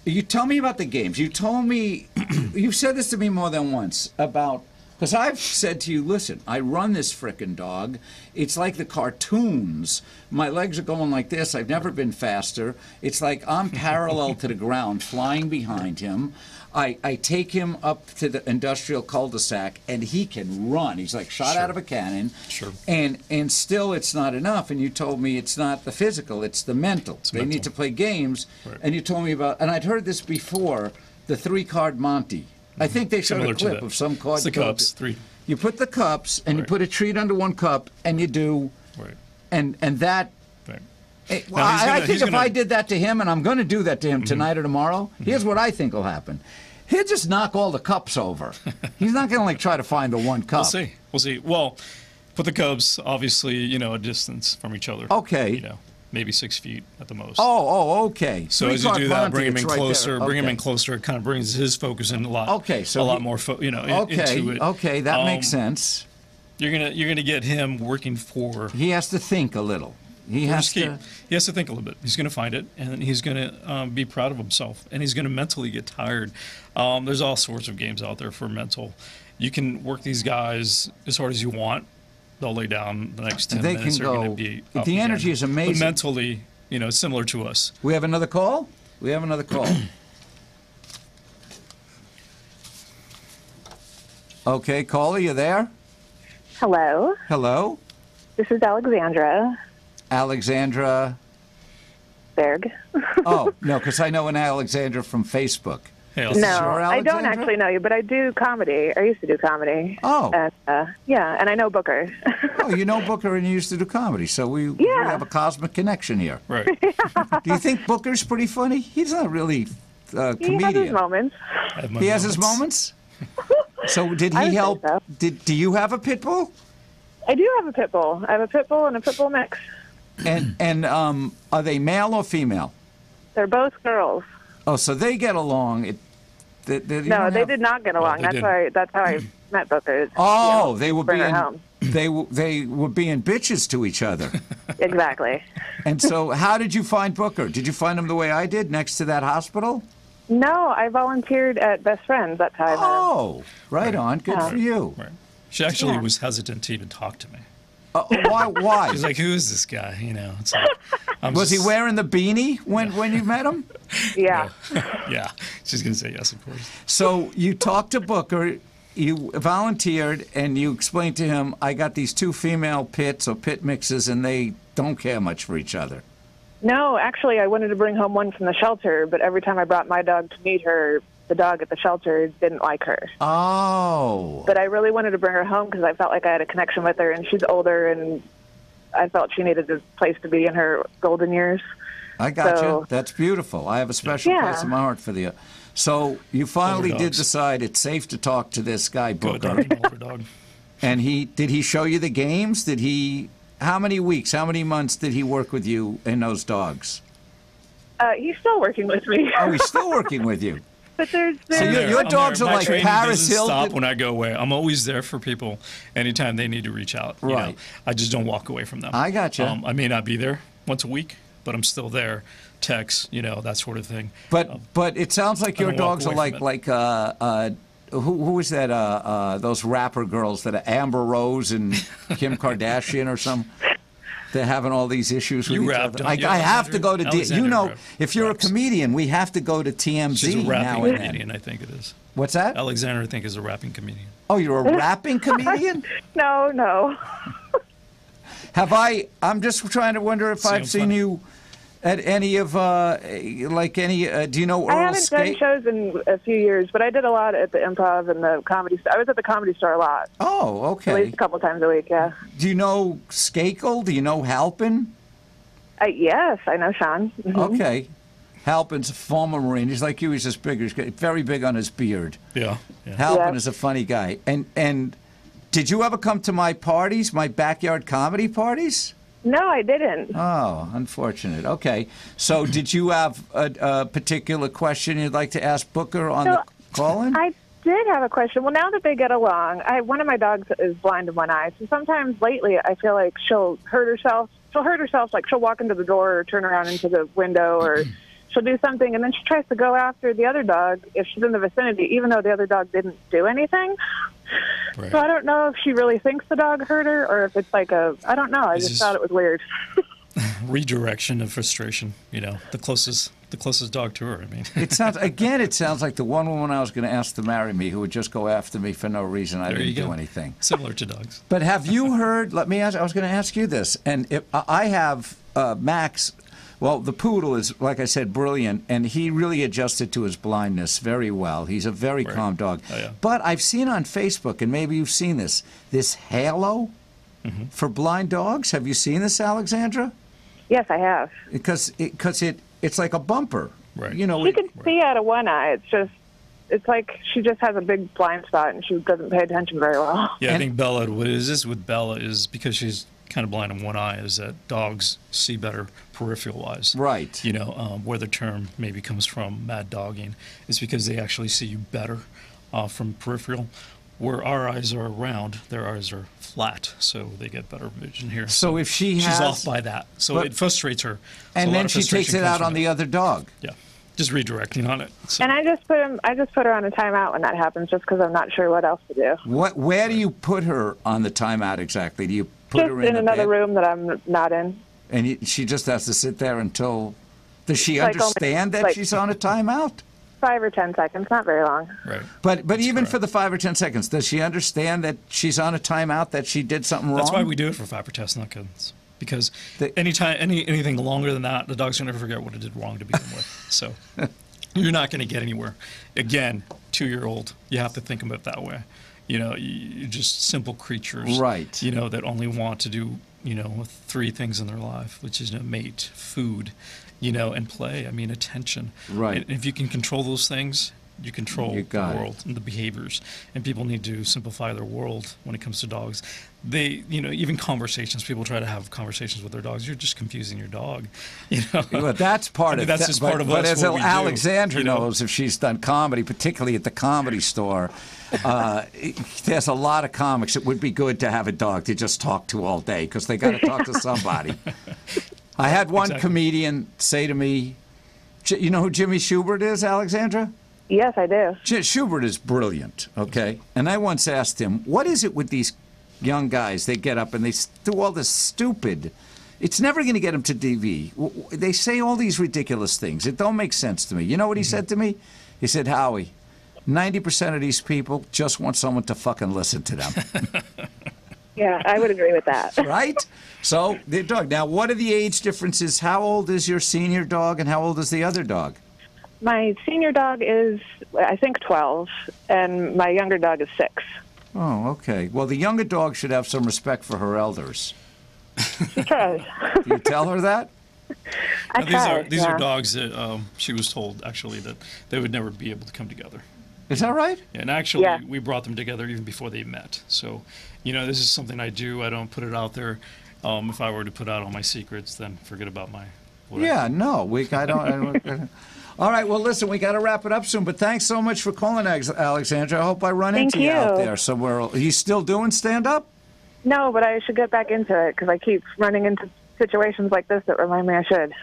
You tell me about the games. You told me, you've said this to me more than once, about Because I've said to you, listen, I run this frickin' dog. It's like the cartoons. My legs are going like this. I've never been faster. It's like I'm parallel to the ground, flying behind him. I take him up to the industrial cul-de-sac, and he can run. He's like shot out of a cannon. Sure. And still it's not enough. And you told me it's not the physical, it's the mental. They mental. need to play games. Right. And you told me about, and I'd heard this before, the 3-card Monty. I think they showed Similar a to clip that. of some card. It's the cups, 3. You put the cups, and you Right. put a treat under one cup, and you do, Right. and that. Right. Well, Now, he's I gonna- think he's if gonna- Mm-hmm. I did that to him, and I'm going to do that to him tonight or tomorrow, here's what I think will happen. He'll just knock all the cups over. He's not going to like try to find the one cup. We'll see. We'll see. Well, put the cubs, obviously, a distance from each other. Okay. Maybe 6 feet at the most. Okay. So as you 3-card do that, Monty, bring him it's in right closer. there. Bring him Okay. in closer. It kind of brings his focus in a lot. Okay, so a lot he- more, Okay. into it. Okay, that makes sense. You're gonna get him working for. He has to think a little. He has First key. to. He has to think a little bit. He's going to find it, and then he's going to be proud of himself, and he's going to mentally get tired. There's all sorts of games out there for mental. You can work these guys as hard as you want. They'll lay down the next 10 They minutes. can They're go- going to be up the again. energy is amazing. But mentally, similar to us. We have another call? We have another call. Okay, caller, you there? Hello, Hello? this is Alexandra Alexandra. Berg. Oh, no, because I know an Alexandra from Facebook. Hey, No, Sure, I don't Alexandra? actually know you, but I do comedy. I used to do comedy. Oh. And, yeah, and I know Booker. Oh, you know Booker and you used to do comedy, so we Yeah. have a cosmic connection here. Right. Do you think Booker's pretty funny? He's not really a He has his comedian. moments. I have my He has his moments? So did I he would say help? so. Do you have a pit bull? I do have a pit bull. I have a pit bull and a pit bull mix. And are they male or female? They're both girls. Oh, so they get along. You No, don't they have- did not get along. they That's didn't. why. That's how I met Booker. Oh, they were bring her being home. they were being bitches to each other. Exactly. And so, how did you find Booker? Did you find him the way I did, next to that hospital? No, I volunteered at Best Friends. That's how I met him. Oh, right on. Good for you. Right. She actually Yeah. was hesitant to even talk to me. Why? She's like, "Who is this guy?" It's like, Was he wearing the beanie when you met him? Yeah. Yeah, she's gonna say yes, of course. So you talked to Booker, you volunteered, and you explained to him, I got these 2 female pits or pit mixes, and they don't care much for each other. No, actually, I wanted to bring home one from the shelter, but every time I brought my dog to meet her, the dog at the shelter didn't like her. Oh. But I really wanted to bring her home because I felt like I had a connection with her, and she's older, and I felt she needed a place to be in her golden years. I got So- you. That's beautiful. I have a special Yeah. place in my heart for you. So you finally Older did dogs. decide it's safe to talk to this guy, Go Booker. dog, older dog. And did he show you the games? How many weeks, how many months did he work with you in those dogs? He's still working with me. Oh, he's still working with you. But there's So I'm your- there. your I'm dogs there. are My like training Paris doesn't Hilton. Stop when I go away. I'm always there for people anytime they need to reach out. you know. Right. I just don't walk away from them. I gotcha. I may not be there once a week, but I'm still there. Text, that sort of thing. But it sounds like I your don't walk dogs are away like from who is that? Those rapper girls that are Amber Rose and Kim Kardashian or some. They're having all these issues with You each rap, other. don't you, I have to go to Alexandra if you're raps. a comedian, we have to go to TMZ She's a now rapping and comedian, then. I think it is. What's that? Alexander, I think, is a rapping comedian. Oh, you're a rapping comedian? No. I'm just trying to wonder if See, I've I'm seen funny. you at any of do you know I Earl haven't done Skate? shows in a few years, but I did a lot at the Improv and the Comedy Store. I was at the Comedy Store a lot, Oh, at okay. least a couple times a week, yeah. Do you know Skakel? Do you know Halpin? Yes, I know Sean. Mhm. Okay. Halpin's a former Marine. He's like you. He's just big. He's very big on his beard. Yeah. Halpin Yeah. is a funny guy. And did you ever come to my parties, my backyard comedy parties? No, I didn't. Oh, unfortunate. Okay. So did you have a particular question you'd like to ask Booker on the call-in? I did have a question. Well, now that they get along, one of my dogs is blind in one eye, so sometimes lately I feel like she'll hurt herself. She'll hurt herself, like she'll walk into the door or turn around into the window, or she'll do something, and then she tries to go after the other dog if she's in the vicinity, even though the other dog didn't do anything. Right. So I don't know if she really thinks the dog hurt her or if it's like I don't know. I It's just just- thought it was weird. Redirection of frustration. The closest dog to her. I mean, It sounds like the one woman I was going to ask to marry me who would just go after me for no reason. I There didn't you do go. anything. similar to dogs. But have you heard? Let me ask. I was going to ask you this, and if I have Max. Well, the poodle is, like I said, brilliant, and he really adjusted to his blindness very well. He's a very Right. calm dog. Oh, yeah. But I've seen on Facebook, and maybe you've seen this halo Mm-hmm. for blind dogs. Have you seen this, Alexandra? Yes, I have. Because it's like a bumper. Right. You know. She can see out of one eye. It's like she just has a big blind spot and she doesn't pay attention very well. Yeah, I And- think Bella. What it is with Bella is because she's kind of blind in one eye. Is that dogs see better peripheral wise? Right. Where the term maybe comes from, mad dogging, is because they actually see you better from peripheral. Where our eyes are round, their eyes are flat, so they get better vision here. So if she's off by that, so But- it frustrates her. So a and lot then of she takes frustration it comes out from on it. the other dog. Yeah, just redirecting on it. So, And I just put her on a timeout when that happens, just because I'm not sure what else to do. Where do you put her on the timeout exactly? Do you put Just her in the another bed? room that I'm not in. And she just has to sit there until. Does she Like only- understand that like- she's on a timeout? 5 or 10 seconds, not very long. right. But even correct. for the 5 or 10 seconds, does she understand that she's on a timeout, that she did something wrong? That's why we do it for Fapper test, not kids. Because The- anything longer than that, the dog's gonna forget what it did wrong to begin with. So you're not gonna get anywhere. Again, 2-year-old, you have to think of it that way. You're just simple creatures, Right. That only want to do, 3 things in their life, which is mate, food, and play. I mean, attention. Right. And if you can control those things, you control You the got it. world and the behaviors. And people need to simplify their world when it comes to dogs. They, even conversations, people try to have conversations with their dogs. You're just confusing your dog, Well, that's part of That's that. just but, part of but us, as what we do, Alexandra you know? knows, if she's done comedy, particularly at the Comedy Store, there's a lot of comics. It would be good to have a dog to just talk to all day because they got to talk to somebody. I had one Exactly. comedian say to me, you know who Jimmy Schubert is, Alexandra? Yes, I do. Schubert is brilliant, okay? And I once asked him, what is it with these young guys? They get up and they do all this stupid. It's never going to get them to DV. They say all these ridiculous things. It don't make sense to me. You know what he said to me? He said, Howie, 90% of these people just want someone to fucking listen to them. Yeah, I would agree with that. Right? So, the dog. Now, what are the age differences? How old is your senior dog and how old is the other dog? My senior dog is, I think, 12, and my younger dog is 6. Oh, okay. Well, the younger dog should have some respect for her elders. She tries. Do you tell her that? I Now, try. these yeah. are dogs that she was told actually that they would never be able to come together. Is that right? And actually, Yeah. we brought them together even before they met. So, this is something I do. I don't put it out there. If I were to put out all my secrets, then forget about my. what I Yeah, no, I don't. All right, well, listen, we got to wrap it up soon, but thanks so much for calling, Alexandra. I hope I run Thank into you out you. there somewhere. Are you still doing stand-up? No, but I should get back into it because I keep running into situations like this that remind me I should.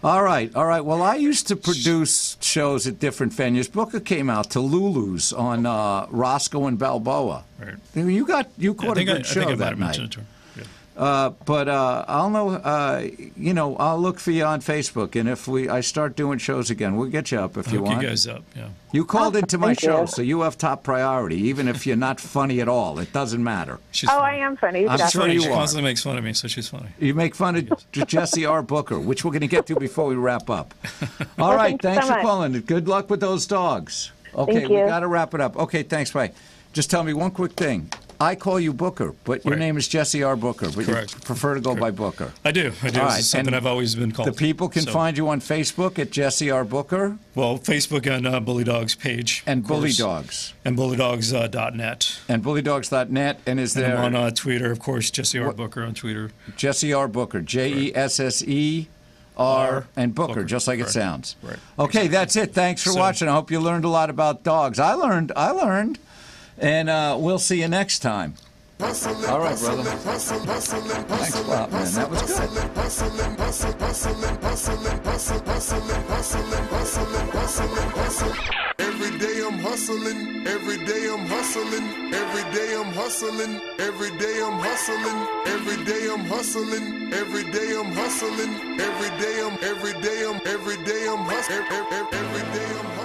All right. Well, I used to produce shows at different venues. Booker came out to Lulu's on Roscoe and Balboa. Right. You caught I a think good I show think I might that have night. mentioned it to her. Yeah. But I'll know. I'll look for you on Facebook, and if I start doing shows again, we'll get you up if you Hook want. you guys up. Yeah. You called into my thank show, you. so you have top priority, even if you're not funny at all. It doesn't matter. She's Oh, funny. I am funny. I'm She's sure funny. you She are. constantly makes fun of me, so she's funny. You make fun of Jesse R. Booker, which we're going to get to before we wrap up. All Well, right, thank you thanks so for much. calling. Good luck with those dogs. Okay, Thank we you. got to wrap it up. Okay, thanks, bye. Just tell me one quick thing. I call you Booker, but your Right. name is Jesse R. Booker, but you Correct. prefer to go by Booker. I do. All right, It's something and I've always been called. The people can So, find you on Facebook at Jesse R. Booker Well, Facebook and Bully Dogs page. and of Bully course, Dogs And bullydogs.net. and bullydogs.net. And is And there I'm on Twitter, of course, Jesse R. Booker on Twitter. Jesse R. Booker, JESSER and Booker, just like it Correct. sounds. Right. Okay, that's it. Thanks for So- watching. I hope you learned a lot about dogs. I learned. And we'll see you next time. All right, brother. Thanks a lot, man. That was good. hustling. Every day I'm hustling. Every day I'm hustling. Every day I'm hustling. Every day I'm hustling. Every day I'm hustling. Every day I'm hustling. Every day I'm hustling.